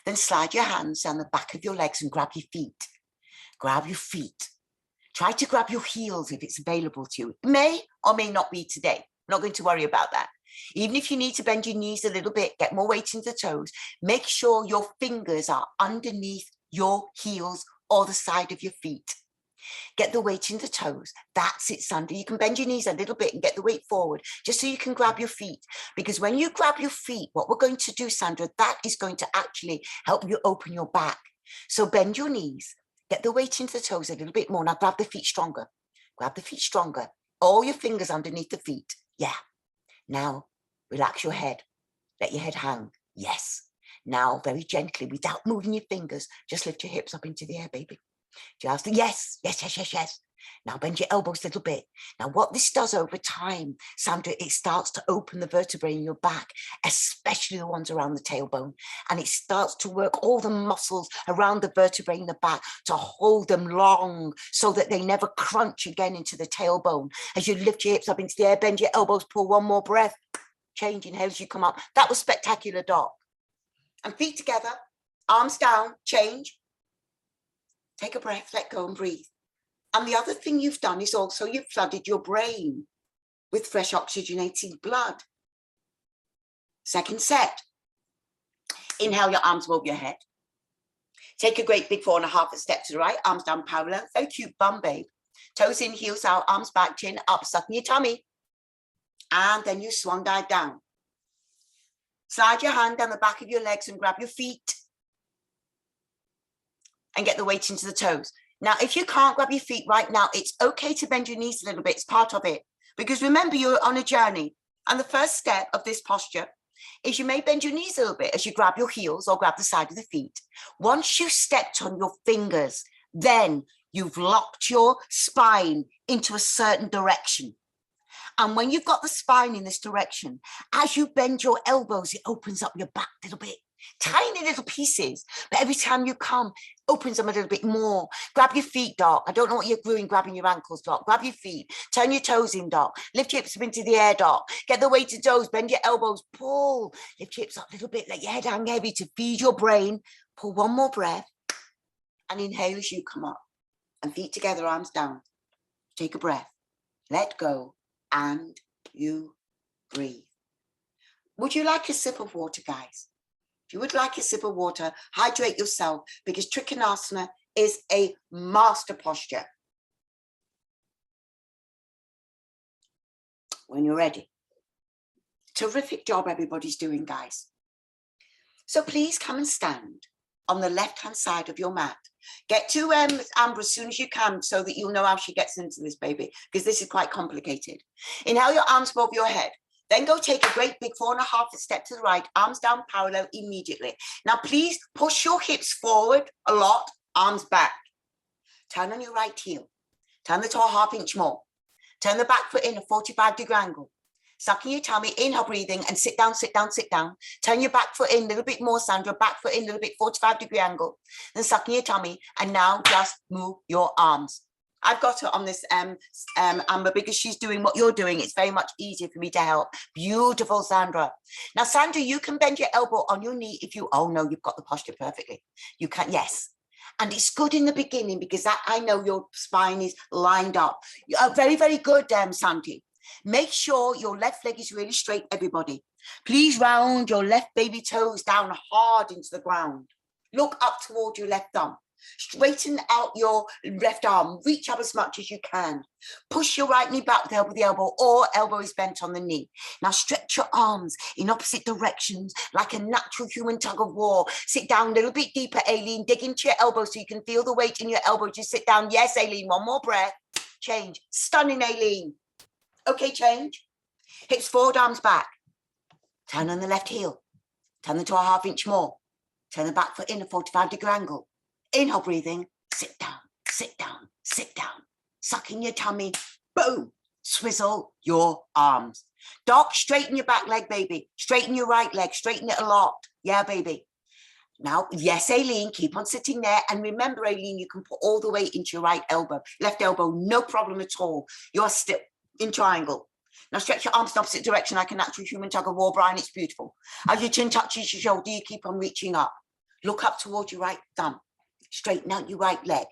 Then slide your hands down the back of your legs and grab your feet. Grab your feet. Try to grab your heels if it's available to you. It may or may not be today. I'm not going to worry about that. Even if you need to bend your knees a little bit, get more weight into the toes, make sure your fingers are underneath your heels or the side of your feet. Get the weight in the toes. That's it, Sandra. You can bend your knees a little bit and get the weight forward just so you can grab your feet. Because when you grab your feet, what we're going to do, Sandra, that is going to actually help you open your back. So bend your knees, get the weight into the toes a little bit more. Now grab the feet stronger. Grab the feet stronger. All your fingers underneath the feet. Yeah. Now relax your head. Let your head hang. Yes. Now very gently, without moving your fingers, just lift your hips up into the air, baby. Just yes, yes, yes, yes, yes. Now bend your elbows a little bit. Now what this does over time, Sandra, it starts to open the vertebrae in your back, especially the ones around the tailbone. And it starts to work all the muscles around the vertebrae in the back to hold them long so that they never crunch again into the tailbone. As you lift your hips up into the air, bend your elbows, pull one more breath. Change, inhale as you come up. That was spectacular, Doc. And feet together, arms down, change. Take a breath, let go and breathe. And the other thing you've done is also you've flooded your brain with fresh oxygenated blood. Second set. Inhale your arms above your head. Take a great big 4.5-foot step to the right, arms down parallel. Very cute bum, babe. Toes in, heels out, arms back, chin up, sucking your tummy. And then you swan dive down. Slide your hand down the back of your legs and grab your feet. And get the weight into the toes. Now, if you can't grab your feet right now, it's okay to bend your knees a little bit. It's part of it. Because remember, you're on a journey. And the first step of this posture is you may bend your knees a little bit as you grab your heels or grab the side of the feet. Once you've stepped on your fingers, then you've locked your spine into a certain direction. And when you've got the spine in this direction, as you bend your elbows, it opens up your back a little bit. Tiny little pieces, but every time you come, opens them a little bit more. Grab your feet, Doc. I don't know what you're doing, grabbing your ankles, Doc. Grab your feet, turn your toes in, Doc. Lift your hips up into the air, Doc. Get the weight to toes, bend your elbows, pull. Lift your hips up a little bit, let your head hang heavy to feed your brain. Pull one more breath and inhale as you come up. And feet together, arms down. Take a breath, let go, and you breathe. Would you like a sip of water, guys? If you would like a sip of water, hydrate yourself because Trikonasana is a master posture. When you're ready. Terrific job everybody's doing, guys. So please come and stand on the left-hand side of your mat. Get to Amber as soon as you can so that you'll know how she gets into this, baby, because this is quite complicated. Inhale your arms above your head. Then go take a great big 4.5 step to the right, arms down parallel immediately. Now, please push your hips forward a lot, arms back. Turn on your right heel. Turn the toe a ½ inch more. Turn the back foot in a 45-degree angle. Sucking your tummy, inhale, breathing, and sit down, sit down, sit down. Turn your back foot in a little bit more, Sandra, back foot in a little bit, 45-degree angle. Then sucking your tummy, and now just move your arms. I've got her on this, Amber, because she's doing what you're doing. It's very much easier for me to help. Beautiful, Sandra. Now, Sandra, you can bend your elbow on your knee if you, oh no, you've got the posture perfectly. You can, yes. And it's good in the beginning because that, I know your spine is lined up. Very, very good, Santi. Make sure your left leg is really straight, everybody. Please round your left baby toes down hard into the ground. Look up toward your left thumb. Straighten out your left arm. Reach up as much as you can. Push your right knee back with the elbow, or elbow is bent on the knee. Now stretch your arms in opposite directions like a natural human tug of war. Sit down a little bit deeper, Aileen. Dig into your elbow so you can feel the weight in your elbow. Just sit down. Yes, Aileen. One more breath. Change. Stunning, Aileen. Okay, change. Hips forward, arms back. Turn on the left heel. Turn the toe a ½ inch more. Turn the back foot in a 45-degree angle. Inhale, breathing. Sit down, sit down, sit down. Sucking your tummy. Boom. Swizzle your arms. Doc, straighten your back leg, baby. Straighten your right leg. Straighten it a lot. Yeah, baby. Now, yes, Aileen, keep on sitting there. And remember, Aileen, you can put all the weight into your right elbow. Left elbow, no problem at all. You're still in triangle. Now stretch your arms in opposite direction like a natural human tug of war, Brian. It's beautiful. As your chin touches your shoulder, you keep on reaching up. Look up towards your right thumb. Straighten out your right leg.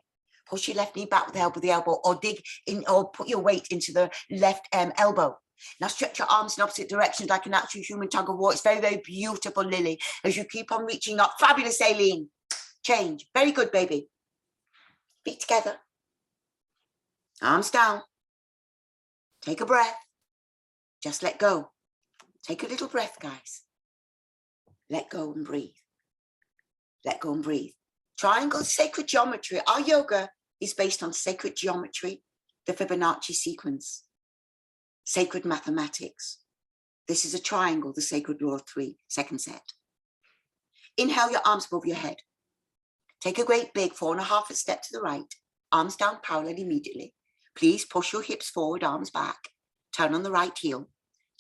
Push your left knee back with the elbow, or dig in, or put your weight into the left elbow. Now stretch your arms in opposite directions like a natural human tug of war. It's very, very beautiful, Lily, as you keep on reaching up. Fabulous, Aileen. Change. Very good, baby. Feet together. Arms down. Take a breath. Just let go. Take a little breath, guys. Let go and breathe. Let go and breathe. Triangle, sacred geometry. Our yoga is based on sacred geometry, the Fibonacci sequence, sacred mathematics. This is a triangle, the sacred law of 3, second set. Inhale your arms above your head. Take a great big 4.5 step to the right, arms down parallel immediately. Please push your hips forward, arms back. Turn on the right heel.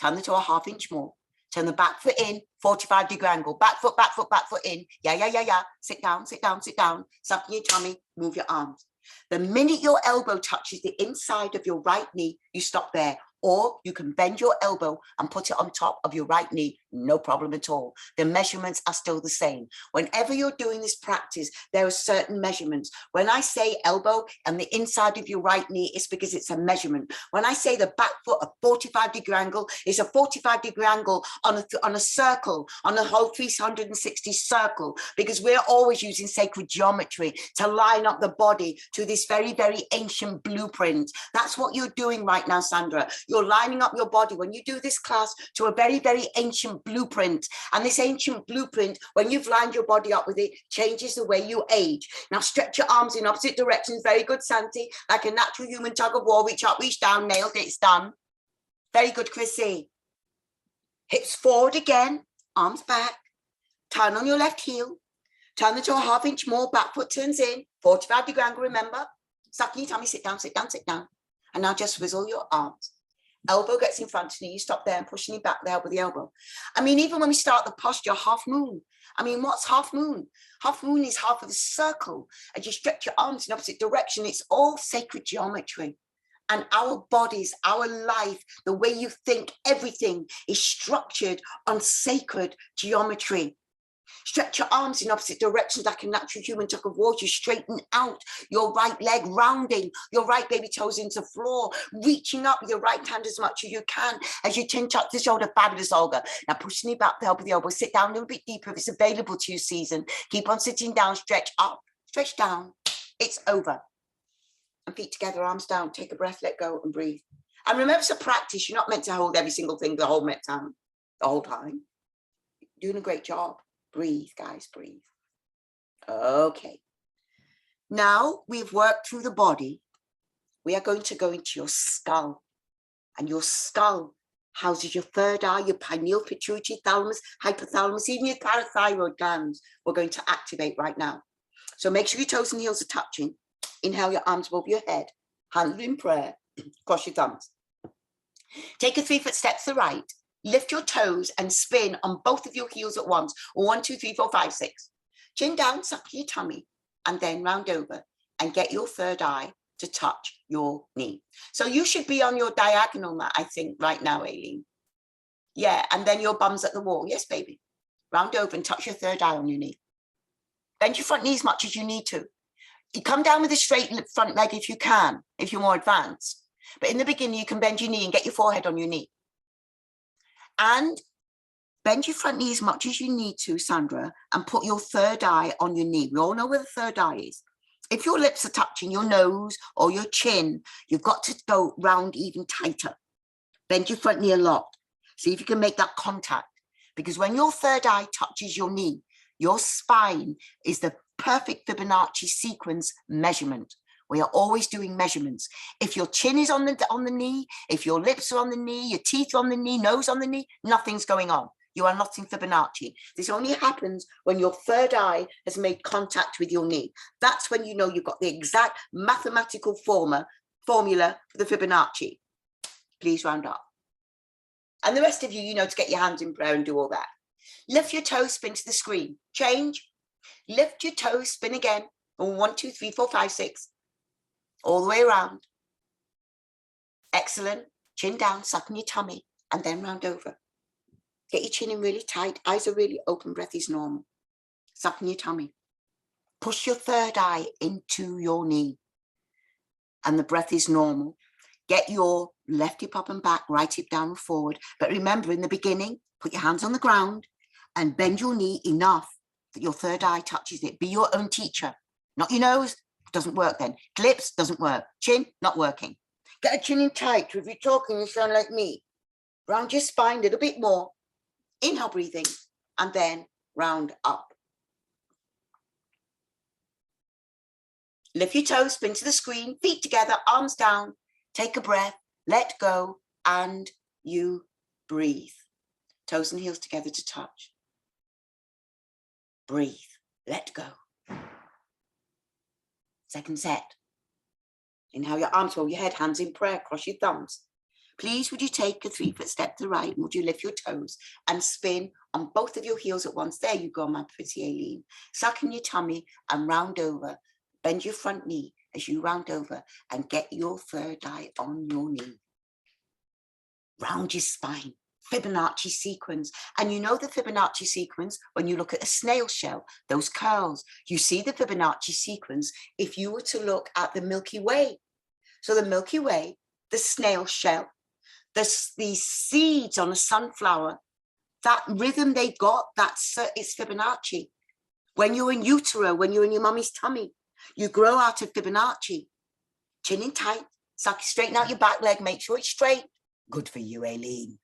Turn the toe a ½ inch more. Turn the back foot in, 45-degree angle. Back foot in. Yeah, yeah, yeah, yeah. Sit down, sit down, sit down. Sucking your tummy, move your arms. The minute your elbow touches the inside of your right knee, you stop there. Or you can bend your elbow and put it on top of your right knee, no problem at all. The measurements are still the same. Whenever you're doing this practice, there are certain measurements. When I say elbow and the inside of your right knee, it's because it's a measurement. When I say the back foot, a 45-degree angle, it's a 45-degree angle on a circle, on a whole 360 circle, because we're always using sacred geometry to line up the body to this very, very ancient blueprint. That's what you're doing right now, Sandra. You're lining up your body when you do this class to a very, very ancient blueprint. And this ancient blueprint, when you've lined your body up with it, changes the way you age. Now stretch your arms in opposite directions. Very good, Santi. Like a natural human tug of war. Reach up, reach down. Nailed it. It's done. Very good, Chrissy. Hips forward again. Arms back. Turn on your left heel. Turn the toe a ½ inch more. Back foot turns in. 45-degree angle, remember. Sucking your tummy. Sit down, sit down, sit down. And now just swizzle your arms. Elbow gets in front of you, you stop there and push your knee back there with the elbow. I mean, even when we start the posture, half moon. I mean, what's half moon? Half moon is half of a circle. As you stretch your arms in opposite direction, it's all sacred geometry. And our bodies, our life, the way you think, everything is structured on sacred geometry. Stretch your arms in opposite directions like a natural human tug of war. You straighten out your right leg, rounding your right baby toes into the floor, reaching up with your right hand as much as you can as you chin tuck the shoulder. Fabulous, Olga. Now push the knee back, the help with the elbow. Sit down a little bit deeper if it's available to you, Season. Keep on sitting down, stretch up, stretch down. It's over. And feet together, arms down. Take a breath, let go and breathe. And remember, it's a practice. You're not meant to hold every single thing the whole time. You're doing a great job. Breathe, guys, breathe. Okay. Now we've worked through the body. We are going to go into your skull. And your skull houses your third eye, your pineal, pituitary, thalamus, hypothalamus, even your parathyroid glands. We're going to activate right now. So make sure your toes and heels are touching. Inhale your arms above your head. Hands in prayer. Cross your thumbs. Take a 3-foot step to the right. Lift your toes and spin on both of your heels at once. 1, 2, 3, 4, 5, 6. Chin down, suck your tummy, and then round over and get your third eye to touch your knee. So you should be on your diagonal mat, I think, right now, Aileen. Yeah, and then your bum's at the wall. Yes, baby. Round over and touch your third eye on your knee. Bend your front knee as much as you need to. You come down with a straight front leg if you can, if you're more advanced. But in the beginning, you can bend your knee and get your forehead on your knee. And bend your front knee as much as you need to, Sandra, and put your third eye on your knee. We all know where the third eye is. If your lips are touching your nose or your chin, you've got to go round even tighter. Bend your front knee a lot. See if you can make that contact. Because when your third eye touches your knee, your spine is the perfect Fibonacci sequence measurement. We are always doing measurements. If your chin is on the knee, if your lips are on the knee, your teeth are on the knee, nose on the knee, nothing's going on. You are not in Fibonacci. This only happens when your third eye has made contact with your knee. That's when you know you've got the exact mathematical formula for the Fibonacci. Please round up. And the rest of you, you know to get your hands in prayer and do all that. Lift your toes, spin to the screen. Change. Lift your toes, spin again. 1, 2, 3, 4, 5, 6. All the way around. Excellent. Chin down, suck in your tummy, and then round over. Get your chin in really tight. Eyes are really open. Breath is normal. Suck in your tummy. Push your third eye into your knee. And the breath is normal. Get your left hip up and back, right hip down and forward. But remember, in the beginning, put your hands on the ground and bend your knee enough that your third eye touches it. Be your own teacher. Not your nose. Doesn't work then. Lips doesn't work. Chin, not working. Get a chin in tight. If you're talking, you sound like me. Round your spine a little bit more. Inhale, breathing, and then round up. Lift your toes, spin to the screen, feet together, arms down. Take a breath, let go, and you breathe. Toes and heels together to touch. Breathe, let go. Second set. Inhale your arms over your head, hands in prayer, cross your thumbs. Please, would you take a 3-foot step to the right? Would you lift your toes and spin on both of your heels at once? There you go, my pretty Aileen. Suck in your tummy and round over. Bend your front knee as you round over and get your third eye on your knee. Round your spine. Fibonacci sequence. And you know the Fibonacci sequence when you look at a snail shell, those curls. You see the Fibonacci sequence if you were to look at the Milky Way. So the Milky Way, the snail shell, these seeds on a sunflower, that rhythm they got, it's Fibonacci. When you're in utero, when you're in your mummy's tummy, you grow out of Fibonacci. Chin in tight, straighten out your back leg, make sure it's straight. Good for you, Aileen.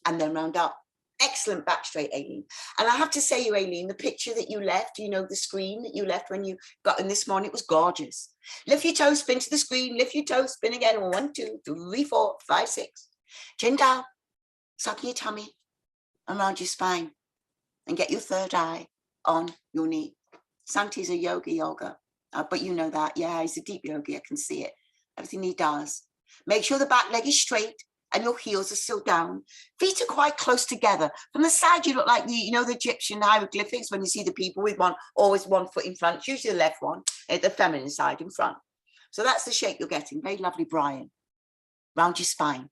And then round up. Excellent back straight, Aileen. And I have to say, you, Aileen, the picture that you left, you know, the screen that you left when you got in this morning, it was gorgeous. Lift your toes, spin to the screen, lift your toes, spin again. 1, 2, 3, 4, 5, 6. Chin down, suck in your tummy, around your spine, and get your third eye on your knee. Santi's a yoga, but you know that. Yeah, he's a deep yogi, I can see it. Everything he does. Make sure the back leg is straight and your heels are still down. Feet are quite close together. From the side, you look like the Egyptian hieroglyphics when you see the people with always one foot in front, usually the left one, the feminine side in front. So that's the shape you're getting. Very lovely, Brian. Round your spine.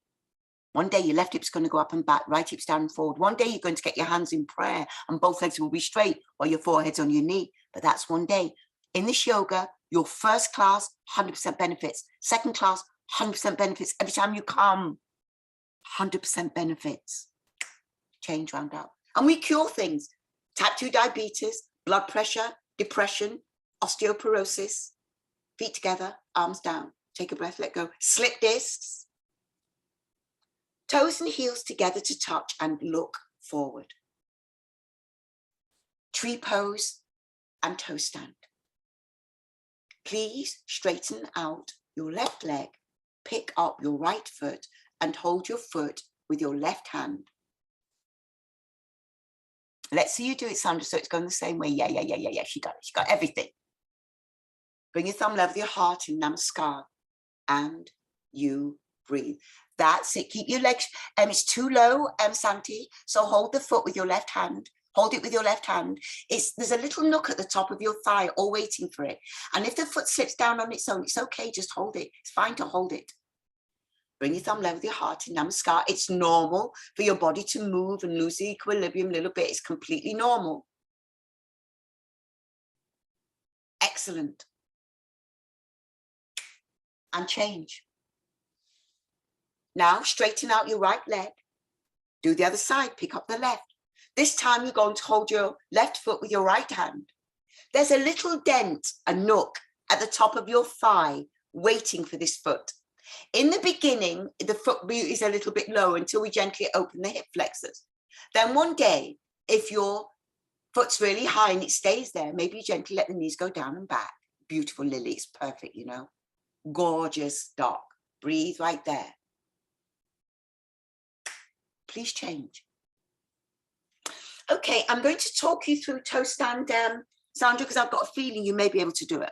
One day your left hip's going to go up and back, right hip's down and forward. One day you're going to get your hands in prayer and both legs will be straight while your forehead's on your knee. But that's one day. In this yoga, your first class, 100% benefits. Second class, 100% benefits. Every time you come, 100% benefits. Change, round up. And we cure things. Type 2 diabetes, blood pressure, depression, osteoporosis. Feet together, arms down. Take a breath, let go. Slip discs. Toes and heels together to touch and look forward. tree pose, and toe stand. Please straighten out your left leg, pick up your right foot, and hold your foot with your left hand. Let's see you do it, Sandra, so it's going the same way. Yeah. She got it. She got everything. Bring your thumb level with your heart in Namaskar, and you breathe. That's it. Keep your legs. It's too low, Santi. So hold the foot with your left hand. Hold it with your left hand. There's a little nook at the top of your thigh, all waiting for it. And if the foot slips down on its own, it's okay. Just hold it. It's fine to hold it. Bring your thumb level with your heart in Namaskar. It's normal for your body to move and lose the equilibrium a little bit. It's completely normal. Excellent. And change. Now straighten out your right leg. Do the other side. Pick up the left. This time you're going to hold your left foot with your right hand. There's a little dent, a nook at the top of your thigh waiting for this foot. In the beginning, the foot is a little bit low until we gently open the hip flexors. Then one day, if your foot's really high and it stays there, maybe you gently let the knees go down and back. Beautiful, Lily. It's perfect, you know. Gorgeous, Doc. Breathe right there. Please change. Okay, I'm going to talk you through toe stand, Sandra, because I've got a feeling you may be able to do it.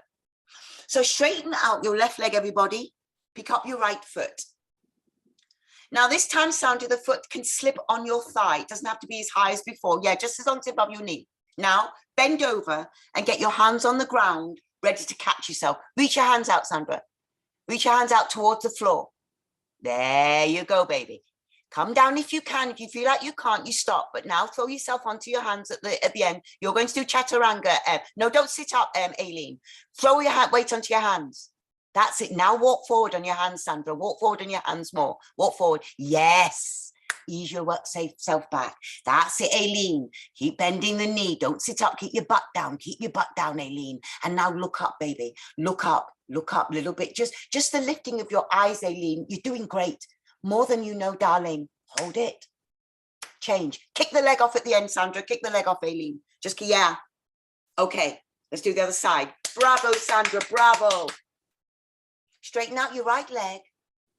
So straighten out your left leg, everybody. Pick up your right foot. Now this time, Sandra, the foot can slip on your thigh. It doesn't have to be as high as before. Yeah, just as long as it's above your knee. Now, bend over and get your hands on the ground, ready to catch yourself. Reach your hands out, Sandra. Reach your hands out towards the floor. There you go, baby. Come down if you can. If you feel like you can't, you stop. But now throw yourself onto your hands at the end. You're going to do chaturanga. No, don't sit up, Aileen. Throw your weight onto your hands. That's it. Now walk forward on your hands, Sandra. Walk forward on your hands more. Walk forward. Yes. Ease your self back. That's it, Aileen. Keep bending the knee. Don't sit up. Keep your butt down. Keep your butt down, Aileen. And now look up, baby. Look up a little bit. Just the lifting of your eyes, Aileen. You're doing great. More than you know, darling. Hold it. Change. Kick the leg off at the end, Sandra. Kick the leg off, Aileen. Just, yeah. Okay. Let's do the other side. Bravo, Sandra. Bravo. Straighten out your right leg.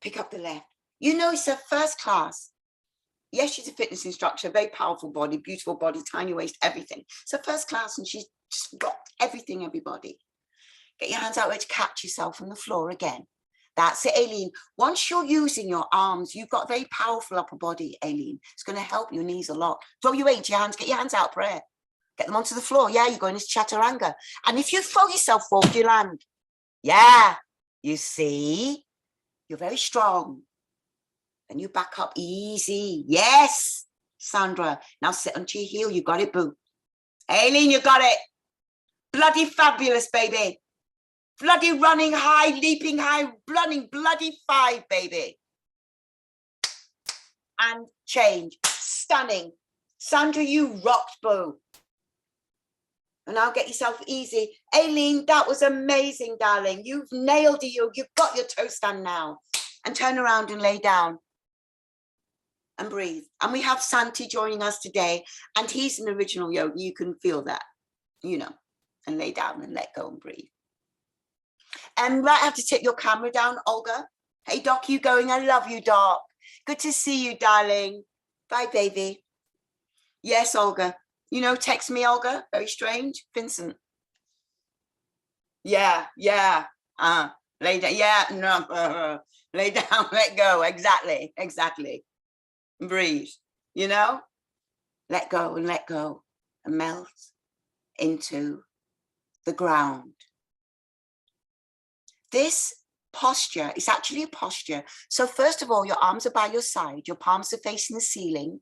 Pick up the left. You know, it's a first class. Yes, she's a fitness instructor, very powerful body, beautiful body, tiny waist, everything. So first class, and she's just got everything, everybody. Get your hands out there to catch yourself on the floor again. That's it, Aileen. Once you're using your arms, you've got a very powerful upper body, Aileen. It's going to help your knees a lot. Throw your weight into your hands. Get your hands out, prayer. Get them onto the floor. Yeah, you're going into chaturanga. And if you throw yourself forward, you land. Yeah, you see, you're very strong. Then you back up easy. Yes, Sandra. Now sit onto your heel. You got it, boo. Aileen, you got it. Bloody fabulous, baby. Bloody running high, leaping high, bloody 5, baby. And change. Stunning. Sandra, you rocked, boo. And now get yourself easy. Aileen, that was amazing, darling. You've nailed it. You've got your toe stand now. And turn around and lay down. And breathe. And we have Santi joining us today. And he's an original yogi. You can feel that, you know. And lay down and let go and breathe. And right, have to take your camera down, Olga. Hey, Doc, you going? I love you, Doc. Good to see you, darling. Bye, baby. Yes, Olga. You know, text me, Olga. Very strange. Vincent. Yeah. Lay down. Yeah, no. Lay down, let go. Exactly. Breathe. You know? Let go and melt into the ground. This posture is actually a posture. So first of all, your arms are by your side. Your palms are facing the ceiling.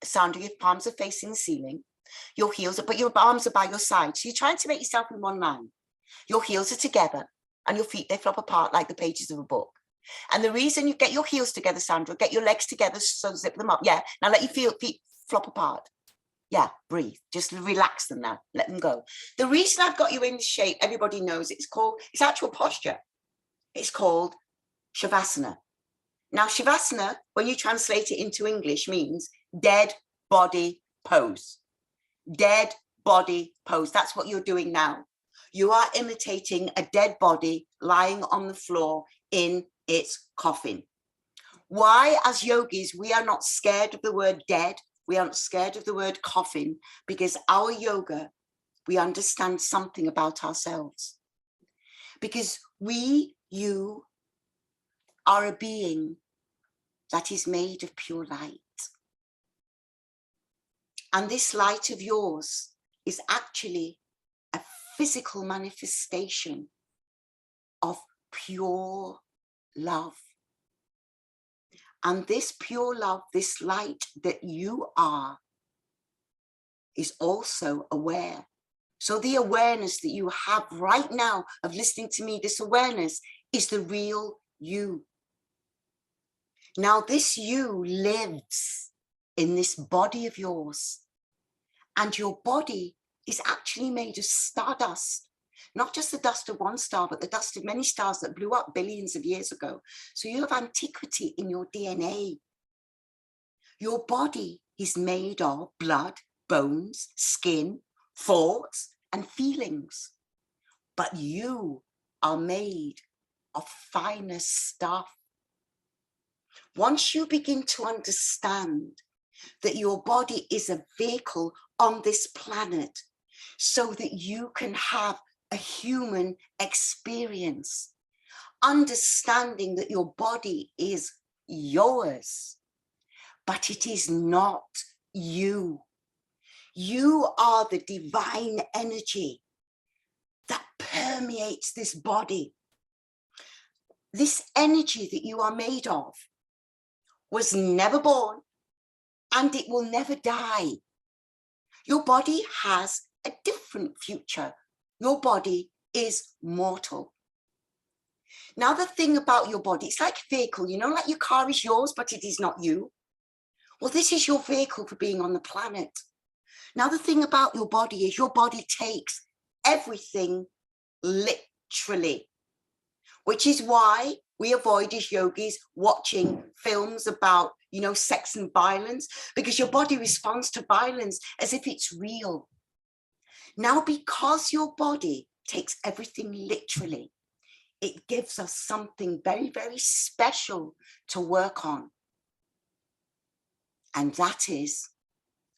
Sandra, your palms are facing the ceiling. Your heels are, but your arms are by your side. So you're trying to make yourself in one line. Your heels are together and your feet, they flop apart like the pages of a book. And the reason you get your heels together, Sandra, get your legs together, so zip them up. Yeah, now let your feet flop apart. Yeah, breathe. Just relax them now. Let them go. The reason I've got you in this shape, everybody knows it's actual posture. It's called shavasana. Now, shavasana, when you translate it into English, means dead body pose. dead body pose. That's what you're doing now. You are imitating a dead body lying on the floor in its coffin. Why, as yogis, we are not scared of the word dead. We aren't scared of the word coffin, because our yoga, we understand something about ourselves. Because you are a being that is made of pure light. And this light of yours is actually a physical manifestation of pure love. And this pure love, this light that you are, is also aware. So the awareness that you have right now of listening to me, this awareness is the real you. Now this you lives in this body of yours, and your body is actually made of stardust, not just the dust of one star, but the dust of many stars that blew up billions of years ago. So you have antiquity in your DNA. Your body is made of blood, bones, skin, thoughts, and feelings. But you are made of finer stuff. Once you begin to understand that your body is a vehicle on this planet so that you can have a human experience, understanding that your body is yours, but it is not you. You are the divine energy that permeates this body. This energy that you are made of was never born, and it will never die. Your body has a different future. Your body is mortal. Now, the thing about your body, it's like a vehicle, you know, like your car is yours, but it is not you. Well, this is your vehicle for being on the planet. Now, the thing about your body is your body takes everything literally, which is why we avoid as yogis watching films about, you know, sex and violence, because your body responds to violence as if it's real. Now, because your body takes everything literally, it gives us something very, very special to work on. And that is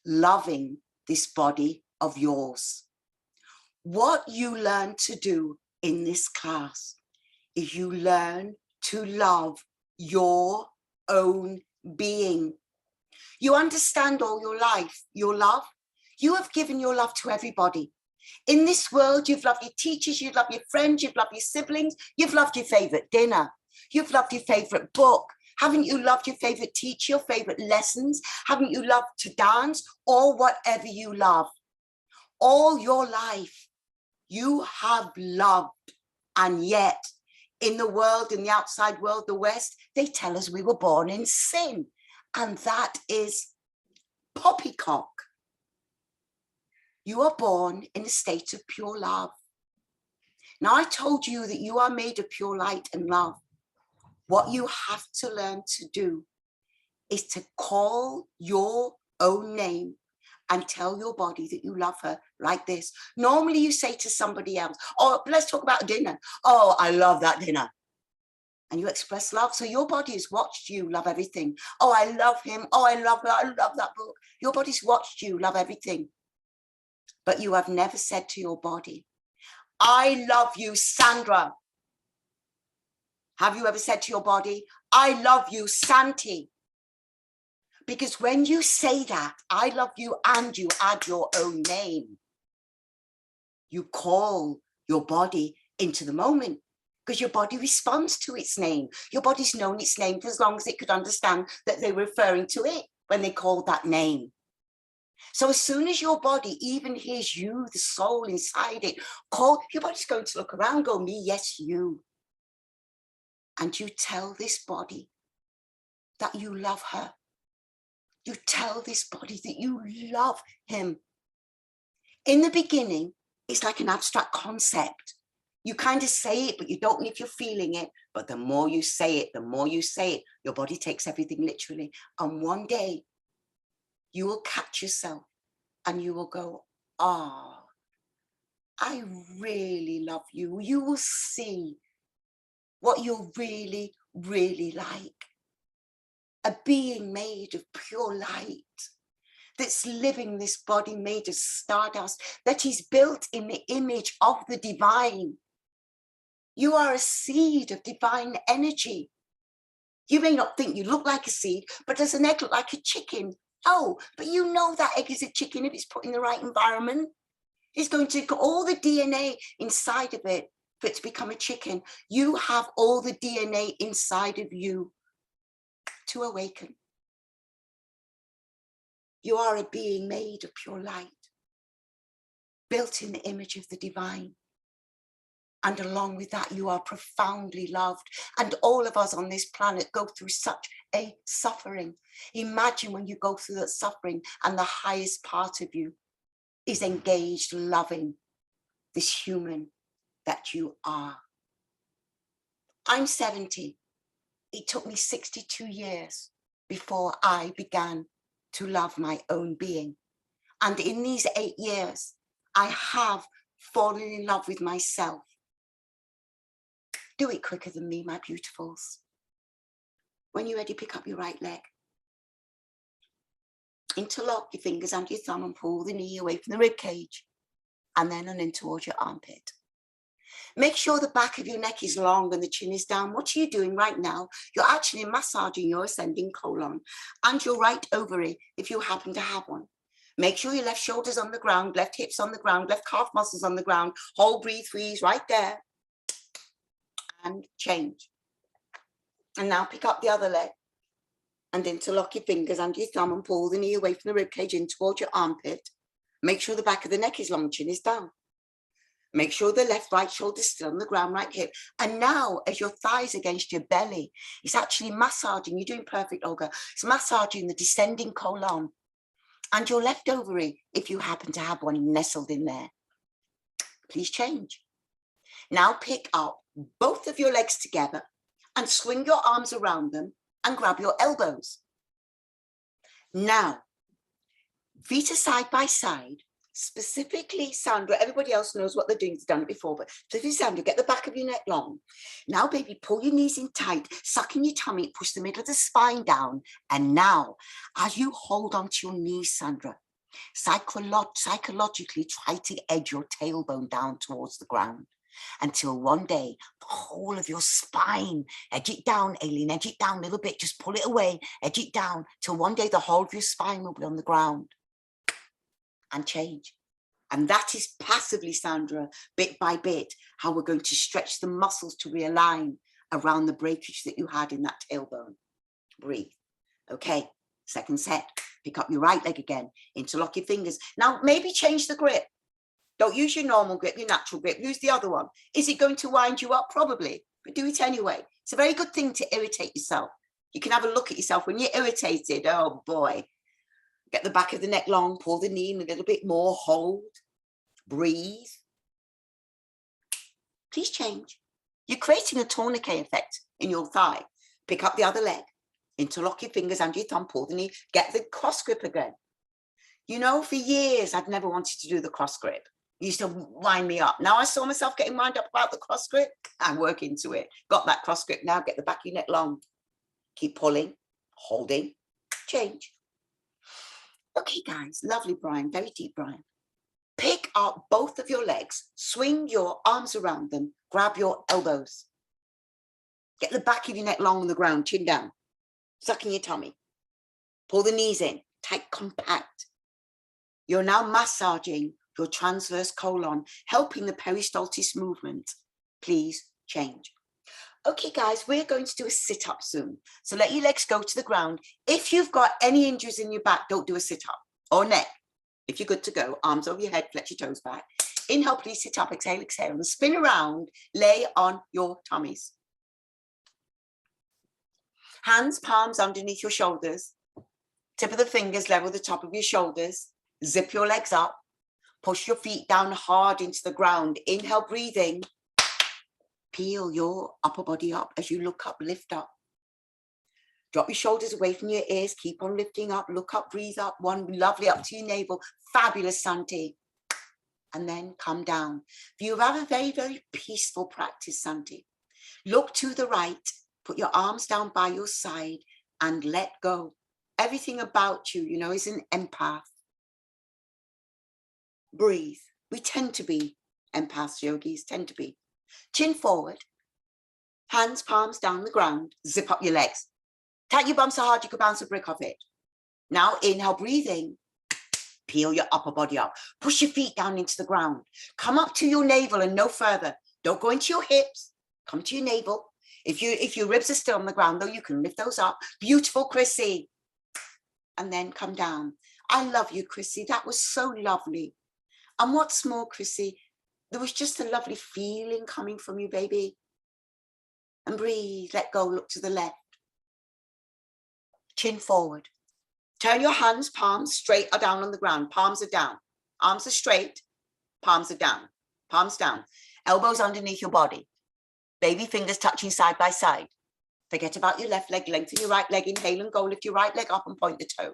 loving this body of yours. What you learn to do in this class is you learn to love your own being. You understand all your life, your love. You have given your love to everybody. In this world, you've loved your teachers, you've loved your friends, you've loved your siblings, you've loved your favorite dinner, you've loved your favorite book. Haven't you loved your favorite teacher, your favorite lessons? Haven't you loved to dance or whatever you love? All your life, you have loved, and yet in the world, in the outside world, the West, they tell us we were born in sin, and that is poppycock. You are born in a state of pure love. Now, I told you that you are made of pure light and love. What you have to learn to do is to call your own name and tell your body that you love her like this. Normally you say to somebody else, oh, let's talk about dinner. Oh, I love that dinner. And you express love. So your body has watched you love everything. Oh, I love him. Oh, I love her. I love that book. Your body's watched you love everything. But you have never said to your body, I love you, Sandra. Have you ever said to your body, I love you, Santi? Because when you say that, I love you, and you add your own name, you call your body into the moment, because your body responds to its name. Your body's known its name for as long as it could understand that they were referring to it when they called that name. So as soon as your body even hears you, the soul inside it, call, your body's going to look around, go, me, yes, you. And you tell this body that you love her. You tell this body that you love him. In the beginning, it's like an abstract concept. You kind of say it, but you don't know if you're feeling it. But the more you say it, your body takes everything literally. And one day, you will catch yourself and you will go, ah, I really love you. You will see what you're really, really like. A being made of pure light, that's living this body made of stardust, that is built in the image of the divine. You are a seed of divine energy. You may not think you look like a seed, but does an egg look like a chicken? Oh, but you know that egg is a chicken if it's put in the right environment. It's going to get all the DNA inside of it for it to become a chicken. You have all the DNA inside of you to awaken. You are a being made of pure light, built in the image of the divine. And along with that, you are profoundly loved. And all of us on this planet go through such a suffering. Imagine when you go through that suffering and the highest part of you is engaged, loving this human that you are. I'm 70. It took me 62 years before I began to love my own being. And in these 8 years, I have fallen in love with myself. Do it quicker than me, my beautifuls. When you're ready, pick up your right leg. Interlock your fingers under your thumb and pull the knee away from the rib cage. And then on in towards your armpit. Make sure the back of your neck is long and the chin is down. What are you doing right now? You're actually massaging your ascending colon and your right ovary if you happen to have one. Make sure your left shoulder's on the ground, left hips on the ground, left calf muscles on the ground. Hold, breathe, freeze right there. And change. And now pick up the other leg and interlock your fingers under your thumb and pull the knee away from the rib cage in towards your armpit. Make sure the back of the neck is long, chin is down. Make sure the left right shoulder is still on the ground, right hip. And now as your thighs against your belly, it's actually massaging. You're doing perfect, Olga. It's massaging the descending colon and your left ovary, if you happen to have one nestled in there. Please change. Now pick up both of your legs together and swing your arms around them and grab your elbows. Now, feet are side by side. Specifically, Sandra, everybody else knows what they're doing, they've done it before, but specifically, Sandra, get the back of your neck long. Now, baby, pull your knees in tight, suck in your tummy, push the middle of the spine down. And now, as you hold onto your knees, Sandra, psychologically try to edge your tailbone down towards the ground until one day, the whole of your spine, edge it down, Aileen, edge it down a little bit, just pull it away, edge it down, till one day the whole of your spine will be on the ground. And change. And that is passively, Sandra, bit by bit, how we're going to stretch the muscles to realign around the breakage that you had in that tailbone. Breathe. Okay, second set. Pick up your right leg again, interlock your fingers. Now, maybe change the grip. Don't use your normal grip, your natural grip, use the other one. Is it going to wind you up? Probably, but do it anyway. It's a very good thing to irritate yourself. You can have a look at yourself when you're irritated. Oh boy. Get the back of the neck long, pull the knee in a little bit more, hold, breathe. Please change. You're creating a tourniquet effect in your thigh. Pick up the other leg, interlock your fingers under your thumb, pull the knee, get the cross grip again. You know, for years, I'd never wanted to do the cross grip. It used to wind me up. Now I saw myself getting wound up about the cross grip. I work into it. Got that cross grip now, get the back of your neck long. Keep pulling, holding, change. Okay, guys, lovely, Brian, very deep, Brian. Pick up both of your legs, swing your arms around them, grab your elbows. Get the back of your neck long on the ground, chin down, suck in your tummy. Pull the knees in, tight, compact. You're now massaging your transverse colon, helping the peristaltis movement. Please change. Okay, guys, we're going to do a sit-up soon. So let your legs go to the ground. If you've got any injuries in your back, don't do a sit-up or neck. If you're good to go, arms over your head, flex your toes back. Inhale, please sit up, exhale, exhale, and spin around, lay on your tummies. Hands, palms underneath your shoulders. Tip of the fingers level the top of your shoulders. Zip your legs up. Push your feet down hard into the ground. Inhale, breathing. Peel your upper body up as you look up, lift up. Drop your shoulders away from your ears. Keep on lifting up. Look up, breathe up. One, lovely, up to your navel. Fabulous, Santi. And then come down. You have a very, very peaceful practice, Santi. Look to the right. Put your arms down by your side and let go. Everything about you, you know, is an empath. Breathe. We tend to be empaths, yogis, tend to be. Chin forward. Hands, palms down the ground. Zip up your legs. Tap your bum so hard you could bounce a brick off it. Now inhale, breathing. Peel your upper body up. Push your feet down into the ground. Come up to your navel and no further. Don't go into your hips. Come to your navel. If your ribs are still on the ground, though, you can lift those up. Beautiful, Chrissy. And then come down. I love you, Chrissy. That was so lovely. And what's more, Chrissy, there was just a lovely feeling coming from you, baby. And breathe, let go, look to the left. Chin forward. Turn your hands, palms straight or down on the ground. Palms are down. Arms are straight. Palms are down. Palms down. Elbows underneath your body. Baby fingers touching side by side. Forget about your left leg. Lengthen your right leg. Inhale and go. Lift your right leg up and point the toe.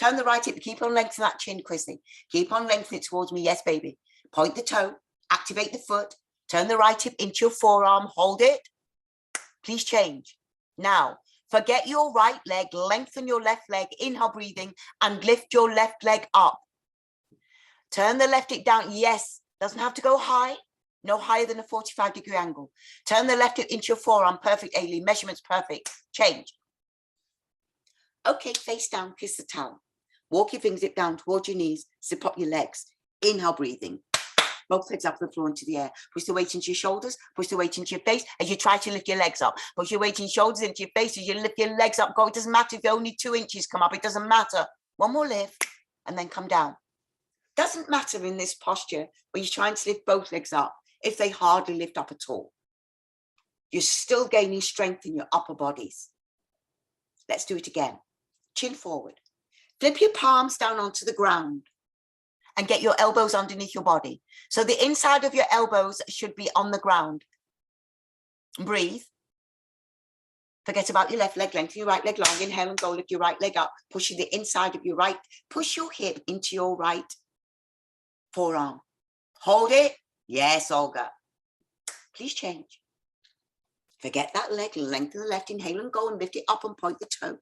Turn the right hip. Keep on lengthening that chin, Chrissy. Keep on lengthening it towards me. Yes, baby. Point the toe. Activate the foot. Turn the right hip into your forearm. Hold it. Please change. Now, forget your right leg. Lengthen your left leg. Inhale, breathing, and lift your left leg up. Turn the left hip down. Yes, doesn't have to go high. No higher than a 45-degree angle. Turn the left hip into your forearm. Perfect, Ailey. Measurements perfect. Change. Okay, face down, kiss the towel. Walk your fingers down towards your knees. Zip up your legs. Inhale, breathing. Both legs up to the floor into the air. Push the weight into your shoulders. Push the weight into your face as you try to lift your legs up. Push your weight in your shoulders into your face as you lift your legs up. Go. It doesn't matter if only 2 inches come up. It doesn't matter. One more lift and then come down. Doesn't matter in this posture when you're trying to lift both legs up if they hardly lift up at all. You're still gaining strength in your upper bodies. Let's do it again. Chin forward. Flip your palms down onto the ground and get your elbows underneath your body. So the inside of your elbows should be on the ground. Breathe. Forget about your left leg. Lengthen your right leg long. Inhale and go. Lift your right leg up. Pushing the inside of your right. Push your hip into your right forearm. Hold it. Yes, Olga. Please change. Forget that leg. Lengthen the left. Inhale and go and lift it up and point the toe.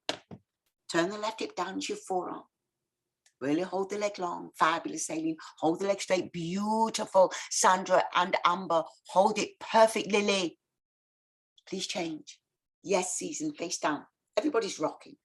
Turn the left hip down into your forearm. Really hold the leg long. Fabulous, Aileen. Hold the leg straight. Beautiful. Sandra and Amber. Hold it. Perfect, Lily. Please change. Yes, Season. Face down. Everybody's rocking.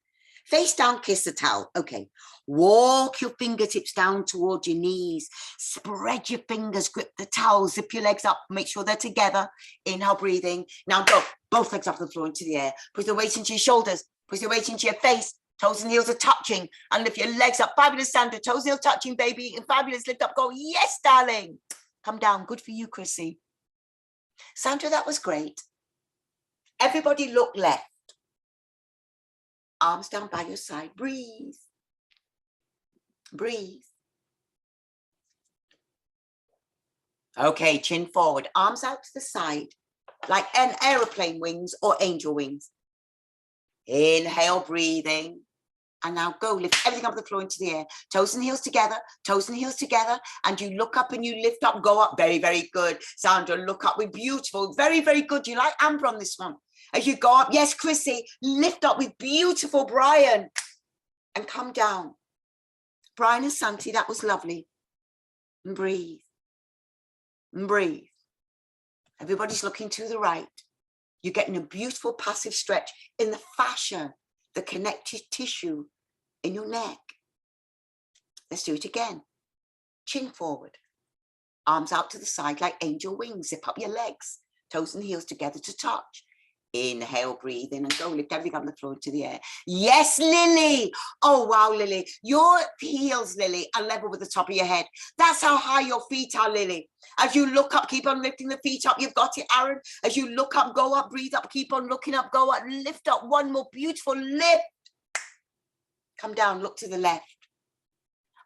Face down, kiss the towel. Okay. Walk your fingertips down towards your knees. Spread your fingers. Grip the towel. Zip your legs up. Make sure they're together. Inhale, breathing. Now go. Both legs off the floor into the air. Push the weight into your shoulders. Push the weight into your face. Toes and heels are touching, and lift your legs up. Fabulous, Sandra. Toes and heels touching, baby. And fabulous, lift up, go. Yes, darling. Come down. Good for you, Chrissy. Sandra, that was great. Everybody look left. Arms down by your side. Breathe. Breathe. Okay, chin forward. Arms out to the side, like an aeroplane wings or angel wings. Inhale, breathing. And now go, lift everything up the floor into the air. Toes and heels together, toes and heels together. And you look up and you lift up, go up. Very, very good. Sandra, look up with beautiful. Very, very good. You like Amber on this one. As you go up, yes, Chrissy, lift up with beautiful Brian. And come down. Brian and Santi, that was lovely. And breathe. And breathe. Everybody's looking to the right. You're getting a beautiful passive stretch in the fascia, the connective tissue in your neck. Let's do it again. Chin forward. Arms out to the side like angel wings. Zip up your legs. Toes and heels together to touch. Inhale, breathe in and go. Lift everything on the floor to the air. Yes, Lily. Oh, wow, Lily. Your heels, Lily, are level with the top of your head. That's how high your feet are, Lily. As you look up, keep on lifting the feet up. You've got it, Aaron. As you look up, go up, breathe up, keep on looking up, go up, lift up. One more beautiful lift. Come down, look to the left.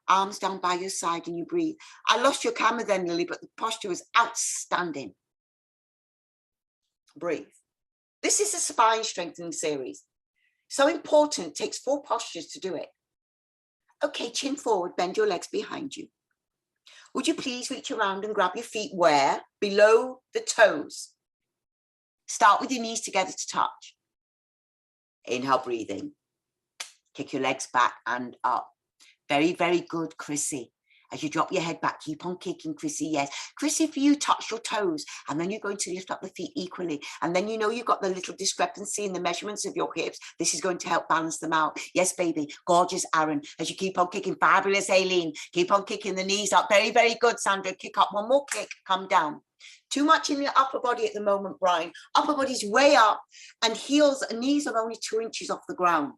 Arms down by your side and you breathe. I lost your camera then, Lily, but the posture was outstanding. Breathe. This is a spine strengthening series. So important, it takes 4 postures to do it. Okay, chin forward, bend your legs behind you. Would you please reach around and grab your feet where? Below the toes. Start with your knees together to touch. Inhale, breathing. Kick your legs back and up. Very, very good, Chrissy. As you drop your head back, keep on kicking, Chrissy, yes. Chrissy, for you, touch your toes, and then you're going to lift up the feet equally. And then you know you've got the little discrepancy in the measurements of your hips. This is going to help balance them out. Yes, baby. Gorgeous, Aaron. As you keep on kicking. Fabulous, Aileen. Keep on kicking the knees up. Very, very good, Sandra. Kick up. One more kick. Come down. Too much in your upper body at the moment, Brian. Upper body's way up, and heels and knees are only 2 inches off the ground.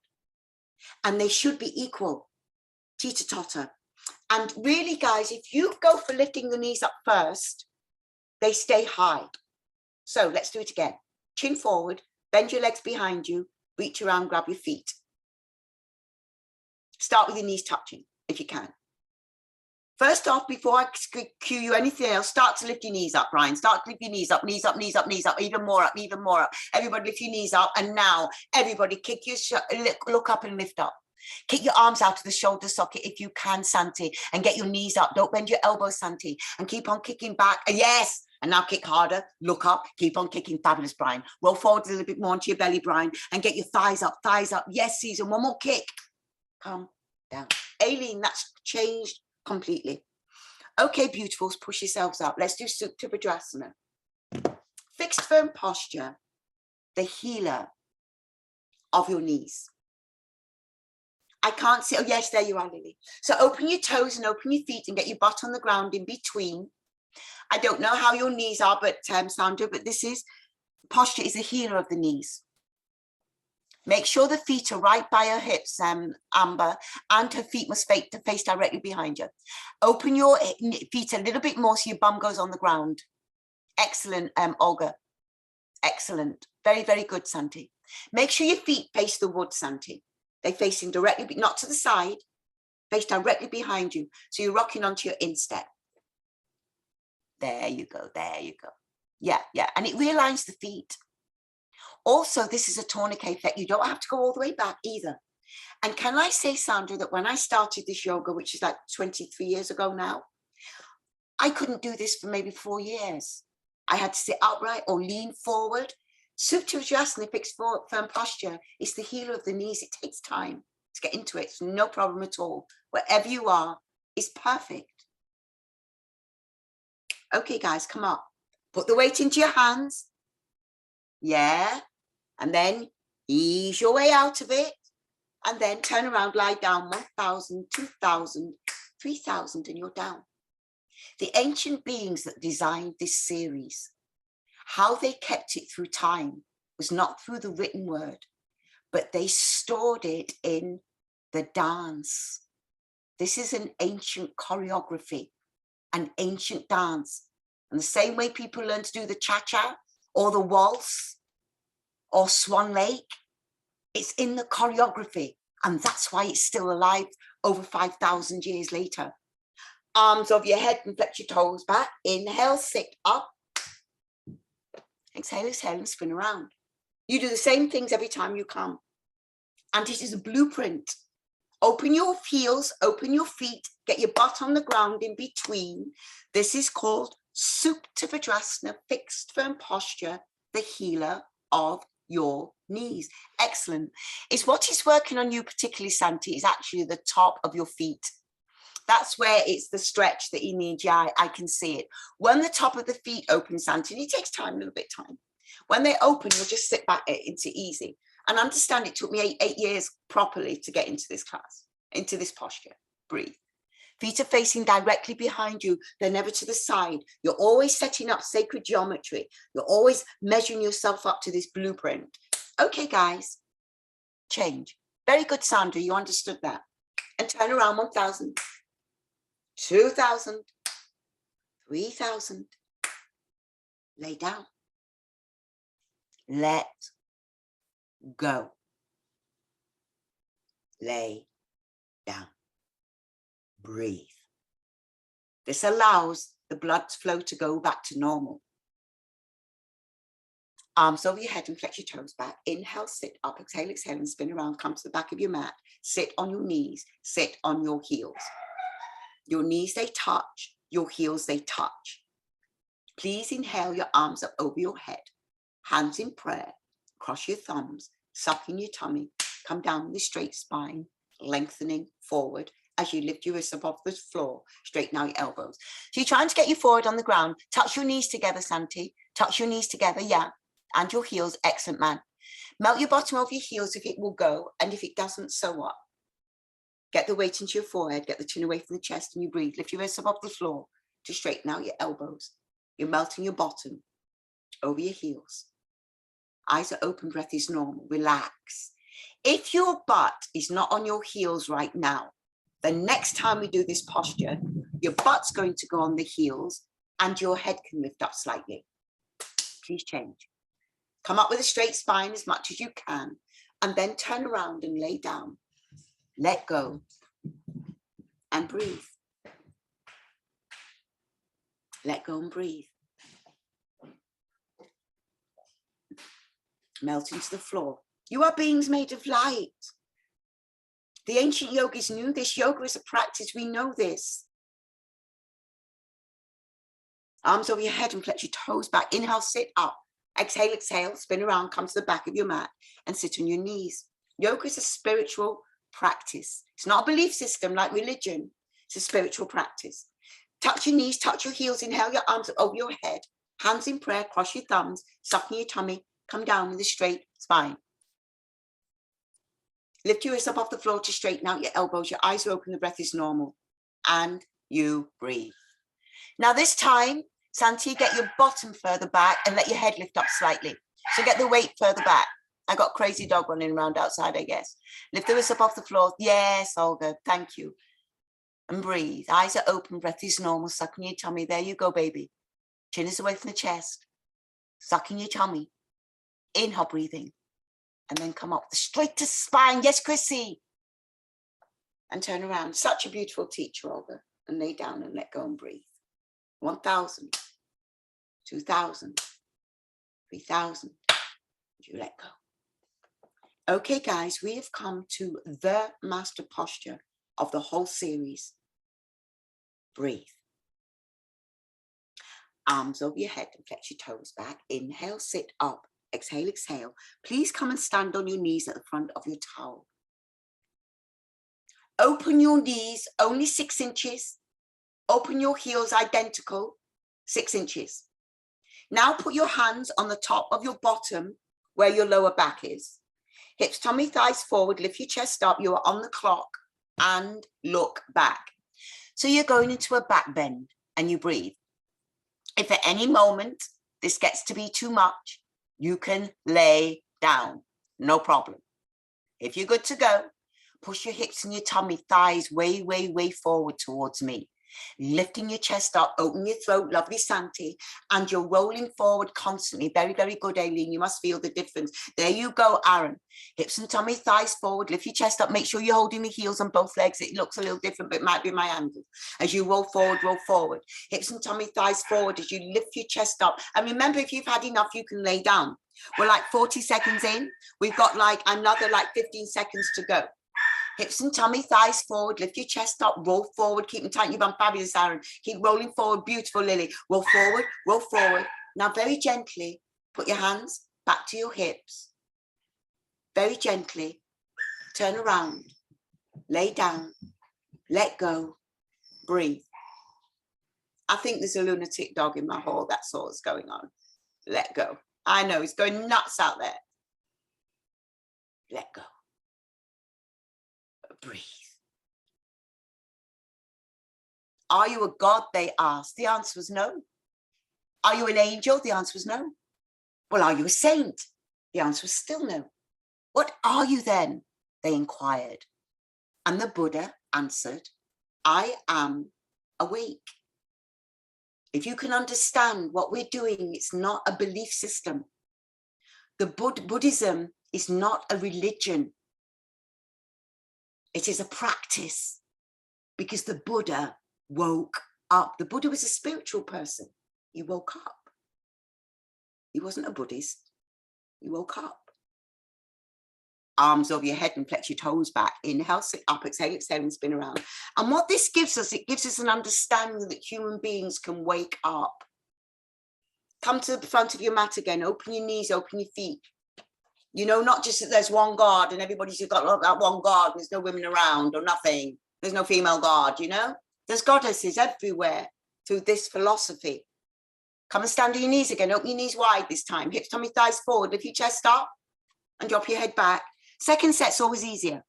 And they should be equal. Teeter-totter. And really, guys, if you go for lifting the knees up first, they stay high. So let's do it again. Chin forward, bend your legs behind you, reach around, grab your feet. Start with your knees touching, if you can. First off, before I cue you anything else, start to lift your knees up, Brian. Start to lift your knees up, knees up, knees up, knees up, even more up, even more up. Everybody lift your knees up. And now, everybody kick your, look up and lift up. Kick your arms out of the shoulder socket if you can, Santi, and get your knees up. Don't bend your elbows, Santi, and keep on kicking back. Yes, and now kick harder. Look up. Keep on kicking. Fabulous, Brian. Roll forward a little bit more onto your belly, Brian, and get your thighs up, thighs up. Yes, Susan, one more kick. Come down. Aileen, that's changed completely. Okay, beautifuls, push yourselves up. Let's do Supta Vajrasana. Fixed firm posture, the healer of your knees. I can't see. Oh, yes, there you are, Lily. So open your toes and open your feet and get your butt on the ground in between. I don't know how your knees are, but Sandra, but this is, posture is a healer of the knees. Make sure the feet are right by her hips, Amber, and her feet must face directly behind you. Open your feet a little bit more so your bum goes on the ground. Excellent, Olga. Excellent. Very, very good, Santi. Make sure your feet face the wood, Santi. They're facing directly, not to the side, face directly behind you. So you're rocking onto your instep. There you go, there you go. Yeah, yeah, and it realigns the feet. Also, this is a tourniquet effect. You don't have to go all the way back either. And can I say, Sandra, that when I started this yoga, which is like 23 years ago now, I couldn't do this for maybe 4 years. I had to sit upright or lean forward. Supta Vajrasana, fixed firm posture, is the healer of the knees. It takes time to get into it. It's no problem at all. Wherever you are, it's perfect. Okay, guys, come up. Put the weight into your hands. Yeah. And then ease your way out of it. And then turn around, lie down, 1,000, 2,000, 3,000, and you're down. The ancient beings that designed this series, how they kept it through time was not through the written word, but they stored it in the dance. This is an ancient choreography, an ancient dance. And the same way people learn to do the cha-cha or the waltz or Swan Lake, it's in the choreography. And that's why it's still alive over 5,000 years later. Arms over your head and flex your toes back. Inhale, sit up. Exhale, exhale, and spin around. You do the same things every time you come. And it is a blueprint. Open your heels, open your feet, get your butt on the ground in between. This is called Supta Vajrasana, fixed firm posture, the healer of your knees. Excellent. It's what is working on you particularly, Santi, is actually the top of your feet. That's where it's the stretch that you need. Yeah, I can see it. When the top of the feet open, Santi, and it takes time, a little bit of time. When they open, you'll just sit back into easy. And understand it took me eight years properly to get into this class, into this posture. Breathe. Feet are facing directly behind you. They're never to the side. You're always setting up sacred geometry. You're always measuring yourself up to this blueprint. Okay, guys, change. Very good, Sandra. You understood that. And turn around, 1,000. 2,000, 3,000, lay down, let go, lay down, breathe. This allows the blood flow to go back to normal. Arms over your head and flex your toes back. Inhale, sit up. Exhale, exhale, and spin around. Come to the back of your mat. Sit on your knees. Sit on your heels. Your knees, they touch. Your heels, they touch. Please inhale your arms up over your head. Hands in prayer. Cross your thumbs. Suck in your tummy. Come down with a straight spine. Lengthening forward as you lift your wrists above the floor. Straighten out your elbows. So you're trying to get you forward on the ground. Touch your knees together, Santi. Touch your knees together, yeah. And your heels, excellent, man. Melt your bottom over your heels if it will go. And if it doesn't, so what? Get the weight into your forehead. Get the chin away from the chest and you breathe. Lift your wrists above the floor to straighten out your elbows. You're melting your bottom over your heels. Eyes are open, breath is normal. Relax. If your butt is not on your heels right now, the next time we do this posture, your butt's going to go on the heels and your head can lift up slightly. Please change. Come up with a straight spine as much as you can, and then turn around and lay down. Let go and breathe. Let go and breathe. Melt into the floor. You are beings made of light. The ancient yogis knew this. Yoga is a practice. We know this. Arms over your head and flex your toes back. Inhale, sit up. Exhale, exhale, spin around, come to the back of your mat and sit on your knees. Yoga is a spiritual practice. It's not a belief system like religion. It's a spiritual practice. Touch your knees, touch your heels, inhale your arms over your head. Hands in prayer, cross your thumbs, suck in your tummy, come down with a straight spine. Lift your wrists up off the floor to straighten out your elbows. Your eyes are open, the breath is normal. And you breathe. Now this time, Santi, get your bottom further back and let your head lift up slightly. So get the weight further back. I got crazy dog running around outside, I guess. Lift the wrists up off the floor. Yes, Olga, thank you. And breathe. Eyes are open, breath is normal. Suck in your tummy. There you go, baby. Chin is away from the chest. Suck in your tummy. Inhale, breathing. And then come up with the straightest spine. Yes, Chrissy. And turn around. Such a beautiful teacher, Olga. And lay down and let go and breathe. 1,000. 2,000. 3,000. You let go. Okay, guys, we have come to the master posture of the whole series. Breathe. Arms over your head and flex your toes back. Inhale, sit up. Exhale, exhale. Please come and stand on your knees at the front of your towel. Open your knees, only 6 inches. Open your heels, identical, 6 inches. Now put your hands on the top of your bottom where your lower back is. Hips, tummy, thighs forward, lift your chest up. You are on the clock and look back. So you're going into a back bend and you breathe. If at any moment this gets to be too much, you can lay down, no problem. If you're good to go, push your hips and your tummy, thighs way, way, way forward towards me. Lifting your chest up, open your throat, lovely Santi, and you're rolling forward constantly. Very, very good, Aileen. You must feel the difference. There you go, Aaron. Hips and tummy, thighs forward, lift your chest up. Make sure you're holding the heels on both legs. It looks a little different, but it might be my angle. As you roll forward, roll forward. Hips and tummy, thighs forward as you lift your chest up. And remember, if you've had enough, you can lay down. We're like 40 seconds in. We've got like another like 15 seconds to go. Hips and tummy, thighs forward, lift your chest up, roll forward, keep them tight. You've done fabulous, Aaron. Keep rolling forward, beautiful, Lily. Roll forward, roll forward. Now very gently, put your hands back to your hips. Very gently, turn around, lay down, let go, breathe. I think there's a lunatic dog in my hall, that's all that's going on. Let go. I know, he's going nuts out there. Let go. Breathe. Are you a god? They asked. The answer was no. Are you an angel? The answer was no. Well, are you a saint? The answer was still no. What are you then? They inquired. And the Buddha answered, I am awake. If you can understand what we're doing, it's not a belief system. The Buddhism is not a religion. It is a practice because the Buddha woke up. The Buddha was a spiritual person. He woke up. He wasn't a Buddhist. You woke up. Arms over your head and flex your toes back. Inhale, sit up, exhale, exhale, and spin around. And what this gives us, it gives us an understanding that human beings can wake up. Come to the front of your mat again. Open your knees, open your feet. You know, not just that there's one God and everybody's got that one God and there's no women around or nothing. There's no female God, you know? There's goddesses everywhere through this philosophy. Come and stand on your knees again. Open your knees wide this time. Hips, tummy, thighs forward. Lift your chest up and drop your head back. Second set's always easier.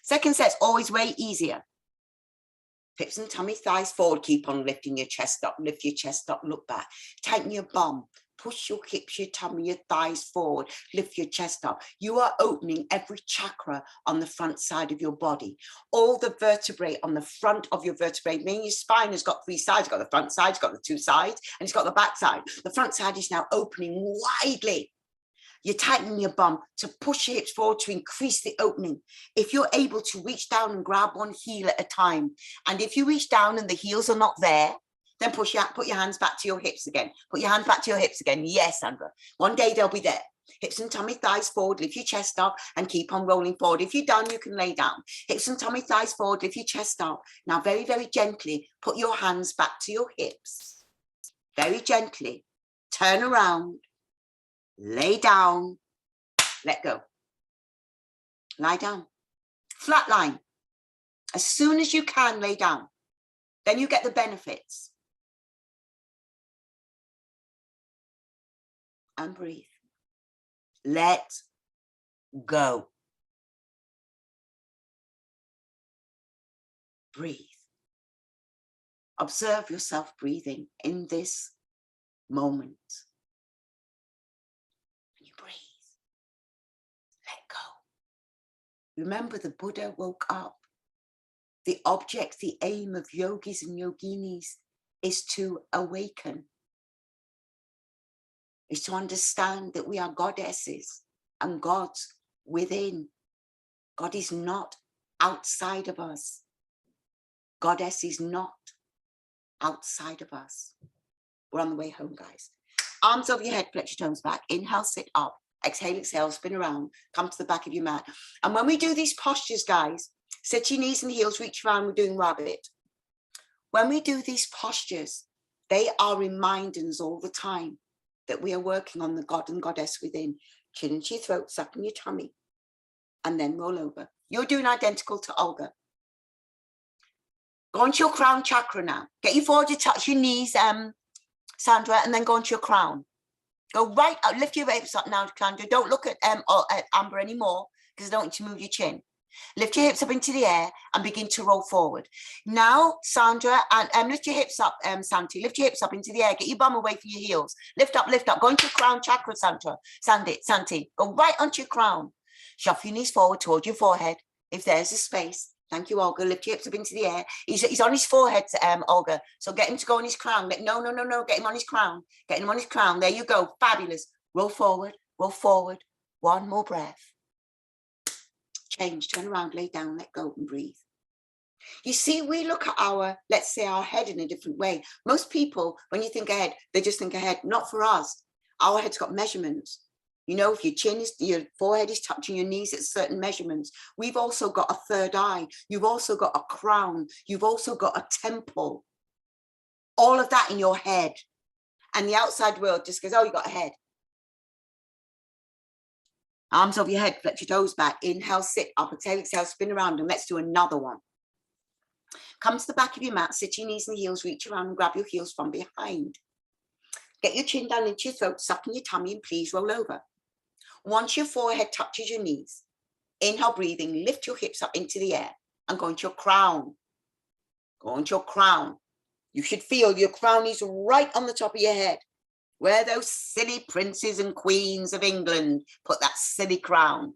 Second set's always way easier. Hips and tummy, thighs forward. Keep on lifting your chest up. Lift your chest up, look back. Tighten your bum. Push your hips, your tummy, your thighs forward. Lift your chest up. You are opening every chakra on the front side of your body. All the vertebrae on the front of your vertebrae, meaning your spine has got 3 sides. It's got the front side, it's got the 2 sides, and it's got the back side. The front side is now opening widely. You're tightening your bum to push your hips forward to increase the opening. If you're able to reach down and grab one heel at a time, and if you reach down and the heels are not there, then put your hands back to your hips again. Put your hands back to your hips again. Yes, Sandra. One day they'll be there. Hips and tummy, thighs forward. Lift your chest up and keep on rolling forward. If you're done, you can lay down. Hips and tummy, thighs forward. Lift your chest up. Now, very, very gently, put your hands back to your hips. Very gently. Turn around. Lay down. Let go. Lie down. Flat line. As soon as you can, lay down. Then you get the benefits. And breathe. Let go. Breathe. Observe yourself breathing in this moment. You breathe. Let go. Remember, the Buddha woke up. The object, the aim of yogis and yoginis is to awaken. Is to understand that we are goddesses and gods within. God is not outside of us. Goddess is not outside of us. We're on the way home, guys. Arms over your head, flex your toes back. Inhale, sit up. Exhale, exhale, spin around. Come to the back of your mat. And when we do these postures, guys, set your knees and heels, reach around, we're doing rabbit. When we do these postures, they are reminders all the time that we are working on the God and Goddess within. Chin into your throat, suck in your tummy, and then roll over. You're doing identical to Olga. Go into your crown chakra now. Get you forward, you touch your knees, Sandra, and then go into your crown. Go right up, lift your hips up now, Sandra. Don't look at Amber anymore, because I don't want you to move your chin. Lift your hips up into the air and begin to roll forward. Now, Sandra, and lift your hips up, Santi. Lift your hips up into the air. Get your bum away from your heels. Lift up, lift up. Go into your crown chakra, Sandra. Santi. Go right onto your crown. Shuffle your knees forward toward your forehead. If there's a space. Thank you, Olga. Lift your hips up into the air. He's on his forehead, Olga. So get him to go on his crown. No. Get him on his crown. Get him on his crown. There you go. Fabulous. Roll forward. Roll forward. One more breath. Change, turn around, lay down, let go and breathe. You see, we look at let's say our head in a different way. Most people, when you think ahead, they just think ahead. Not for us. Our head's got measurements. You know, if your forehead is touching your knees at certain measurements. We've also got a third eye. You've also got a crown. You've also got a temple. All of that in your head. And the outside world just goes, oh, you got a head. Arms over your head, flex your toes back. Inhale, sit up, exhale, exhale, spin around, and let's do another one. Come to the back of your mat, sit your knees and heels, reach around and grab your heels from behind. Get your chin down into your throat, suck in your tummy, and please roll over. Once your forehead touches your knees, inhale, breathing, lift your hips up into the air and go into your crown. Go into your crown. You should feel your crown is right on the top of your head. Where those silly princes and queens of England put that silly crown.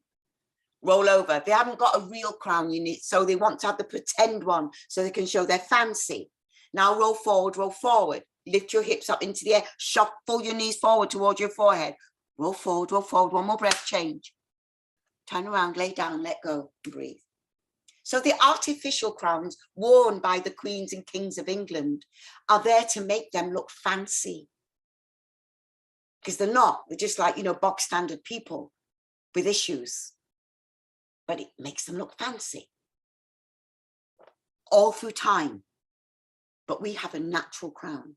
Roll over. They haven't got a real crown, so they want to have the pretend one so they can show their fancy. Now roll forward, roll forward. Lift your hips up into the air. Shuffle your knees forward towards your forehead. Roll forward, roll forward. One more breath, change. Turn around, lay down, let go, and breathe. So the artificial crowns worn by the queens and kings of England are there to make them look fancy. because they're not. They're just like, you know, box standard people with issues. But it makes them look fancy. All through time. But we have a natural crown.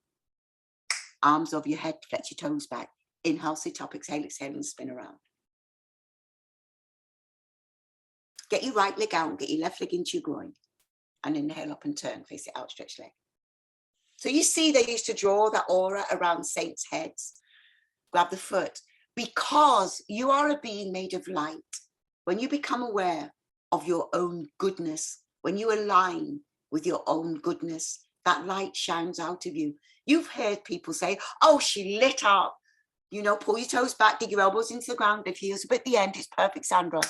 Arms over your head, flex your toes back. Inhale, sit up, exhale, exhale, and spin around. Get your right leg out and get your left leg into your groin. And inhale up and turn, face the outstretched leg. So you see they used to draw that aura around saints' heads. Grab the foot. Because you are a being made of light. When you become aware of your own goodness, when you align with your own goodness, that light shines out of you. You've heard people say, oh, she lit up. You know, pull your toes back, dig your elbows into the ground. If heels up at the end, it's perfect, Sandra.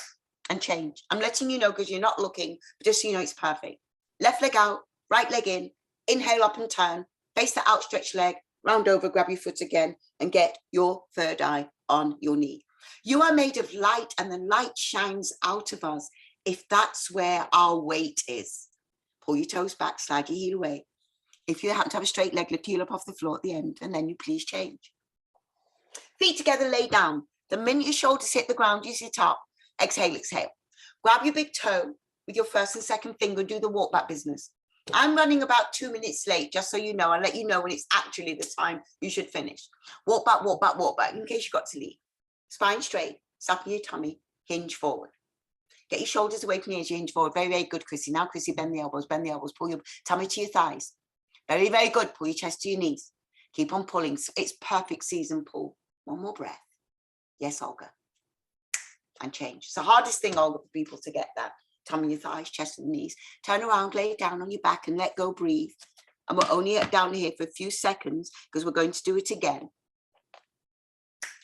And change. I'm letting you know because you're not looking, but just so you know it's perfect. Left leg out, right leg in, inhale up and turn, face the outstretched leg, round over, grab your foot again, and get your third eye on your knee. You are made of light, and the light shines out of us if that's where our weight is. Pull your toes back, slide your heel away. If you happen to have a straight leg, lift your heel up off the floor at the end, and then you please change. Feet together, lay down. The minute your shoulders hit the ground, you sit up. Exhale, exhale. Grab your big toe with your first and second finger, do the walk back business. I'm running about 2 minutes late, just so you know. I'll let you know when it's actually the time you should finish. Walk back, walk back, walk back, in case you got to leave. Spine straight, suck in your tummy, hinge forward. Get your shoulders away from your ears, you hinge forward. Very, very good, Chrissy. Now, Chrissy, bend the elbows, pull your tummy to your thighs. Very, very good. Pull your chest to your knees. Keep on pulling. It's perfect season pull. One more breath. Yes, Olga. And change. It's the hardest thing, Olga, for people to get that. Tummy, your thighs, chest and knees. Turn around, lay it down on your back and let go, breathe. And we're only down here for a few seconds because we're going to do it again.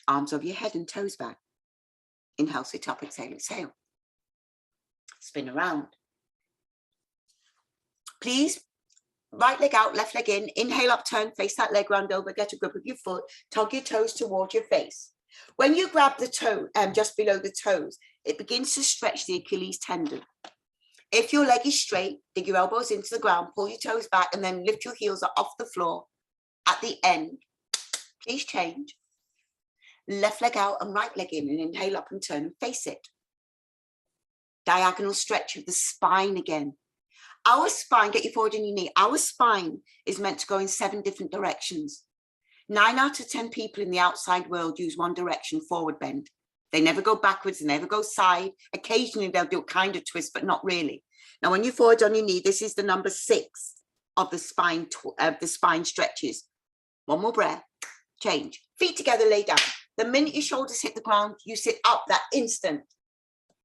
Arms over your head and toes back. Inhale, sit up, exhale, exhale. Spin around. Please, right leg out, left leg in. Inhale up, turn, face that leg round over, get a grip of your foot, tug your toes toward your face. When you grab the toe, just below the toes, it begins to stretch the Achilles tendon. If your leg is straight, dig your elbows into the ground, pull your toes back, and then lift your heels up off the floor. At the end, please change. Left leg out and right leg in, and inhale up and turn and face it. Diagonal stretch of the spine again. Our spine, get you forward on your knee. Our spine is meant to go in 7 different directions. 9 out of 10 people in the outside world use one direction, forward bend. They never go backwards, they never go side. Occasionally they'll do a kind of twist, but not really. Now, when you're forward on your knee, this is the number 6 of the spine stretches. One more breath, change. Feet together, lay down. The minute your shoulders hit the ground, you sit up that instant.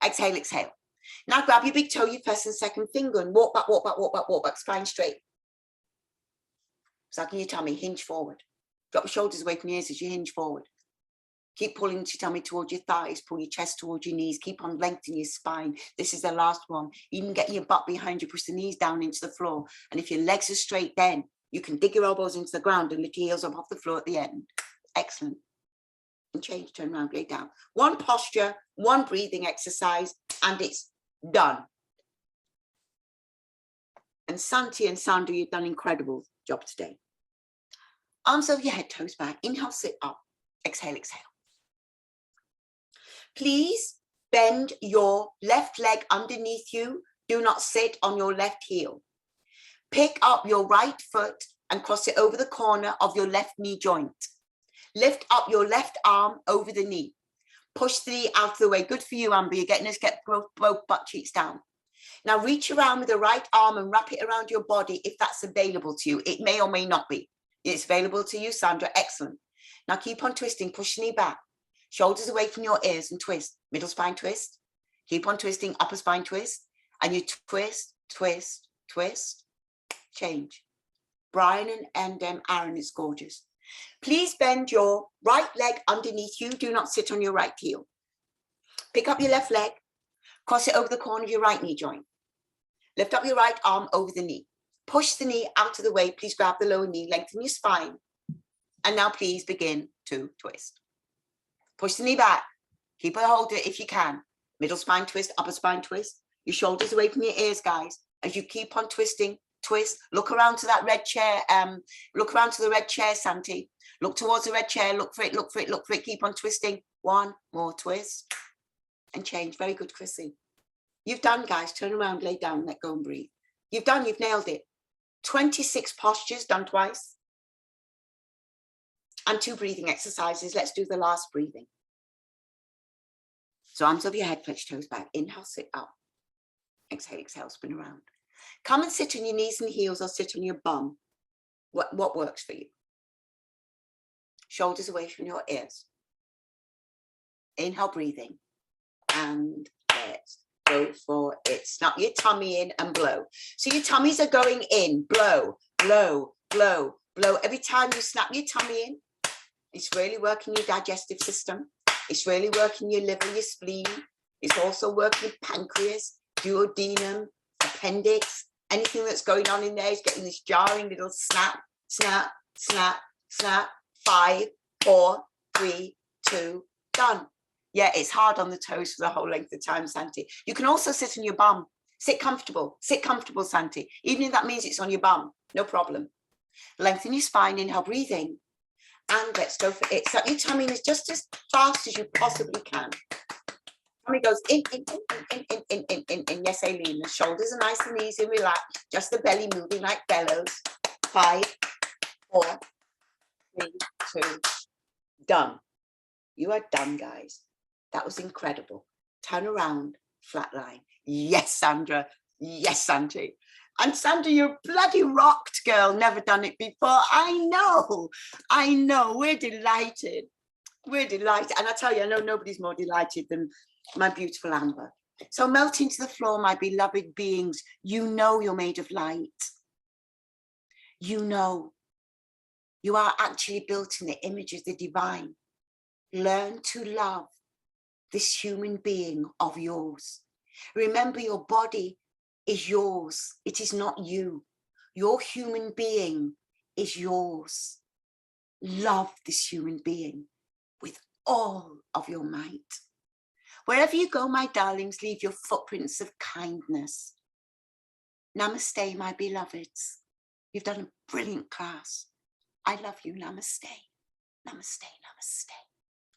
Exhale, exhale. Now grab your big toe, your first and second finger, and walk back, walk back, walk back, walk back, spine straight. Suck in your tummy, hinge forward. Drop your shoulders away from your ears as you hinge forward. Keep pulling your tummy towards your thighs, pull your chest towards your knees, keep on lengthening your spine. This is the last one. Even get your butt behind you, push the knees down into the floor. And if your legs are straight, then you can dig your elbows into the ground and lift your heels up off the floor at the end. Excellent. And change, turn around, lay down. One posture, one breathing exercise, and it's done. And Santi and Sandra, you've done an incredible job today. Arms over your head, toes back. Inhale, sit up. Exhale, exhale. Please bend your left leg underneath you. Do not sit on your left heel. Pick up your right foot and cross it over the corner of your left knee joint. Lift up your left arm over the knee. Push the knee out of the way. Good for you, Amber. You're getting us to get both butt cheeks down. Now reach around with the right arm and wrap it around your body if that's available to you. It may or may not be. It's available to you, Sandra. Excellent. Now keep on twisting. Push the knee back. Shoulders away from your ears and twist. Middle spine twist. Keep on twisting. Upper spine twist. And you twist, twist, twist. Change. Brian and Aaron, it's gorgeous. Please bend your right leg underneath you. Do not sit on your right heel. Pick up your left leg. Cross it over the corner of your right knee joint. Lift up your right arm over the knee. Push the knee out of the way. Please grab the lower knee. Lengthen your spine. And now please begin to twist. Push the knee back. Keep a hold of it if you can. Middle spine twist, upper spine twist. Your shoulders away from your ears, guys. As you keep on twisting, twist, look around to that red chair, look around to the red chair, Santi. Look towards the red chair, look for it, look for it, look for it, keep on twisting. One more twist and change. Very good, Chrissy. You've done, guys. Turn around, lay down, let go and breathe. You've done, you've nailed it. 26 postures done twice. And 2 breathing exercises. Let's do the last breathing. So arms over your head, fletch toes back. Inhale, sit up. Exhale, exhale, spin around. Come and sit on your knees and heels or sit on your bum. What works for you? Shoulders away from your ears. Inhale, breathing. And let's go for it. Snap your tummy in and blow. So your tummies are going in. Blow, blow, blow, blow. Every time you snap your tummy in, it's really working your digestive system. It's really working your liver, your spleen. It's also working pancreas, duodenum, appendix. Anything that's going on in there is getting this jarring little snap, snap, snap, snap. 5, 4, 3, 2, done. Yeah, it's hard on the toes for the whole length of time, Santi. You can also sit on your bum. Sit comfortable, Santi. Even if that means it's on your bum, no problem. Lengthen your spine, inhale, breathing. And let's go for it. Set your tummy in just as fast as you possibly can. Tummy goes in. Yes, Aileen. The shoulders are nice and easy and relaxed. Just the belly moving like bellows. 5, 4, 3, 2, done. You are done, guys. That was incredible. Turn around, flat line. Yes, Sandra. Yes, Santi. And Sandra, you're bloody rocked, girl. Never done it before. I know. We're delighted. We're delighted. And I tell you, I know nobody's more delighted than my beautiful Amber. So melt into the floor, my beloved beings. You know you're made of light. You know. You are actually built in the image of the divine. Learn to love this human being of yours. Remember, your body is yours. It is not you. Your human being is yours. Love this human being with all of your might. Wherever you go, my darlings, leave your footprints of kindness. Namaste, my beloveds. You've done a brilliant class. I love you. Namaste. Namaste. Namaste.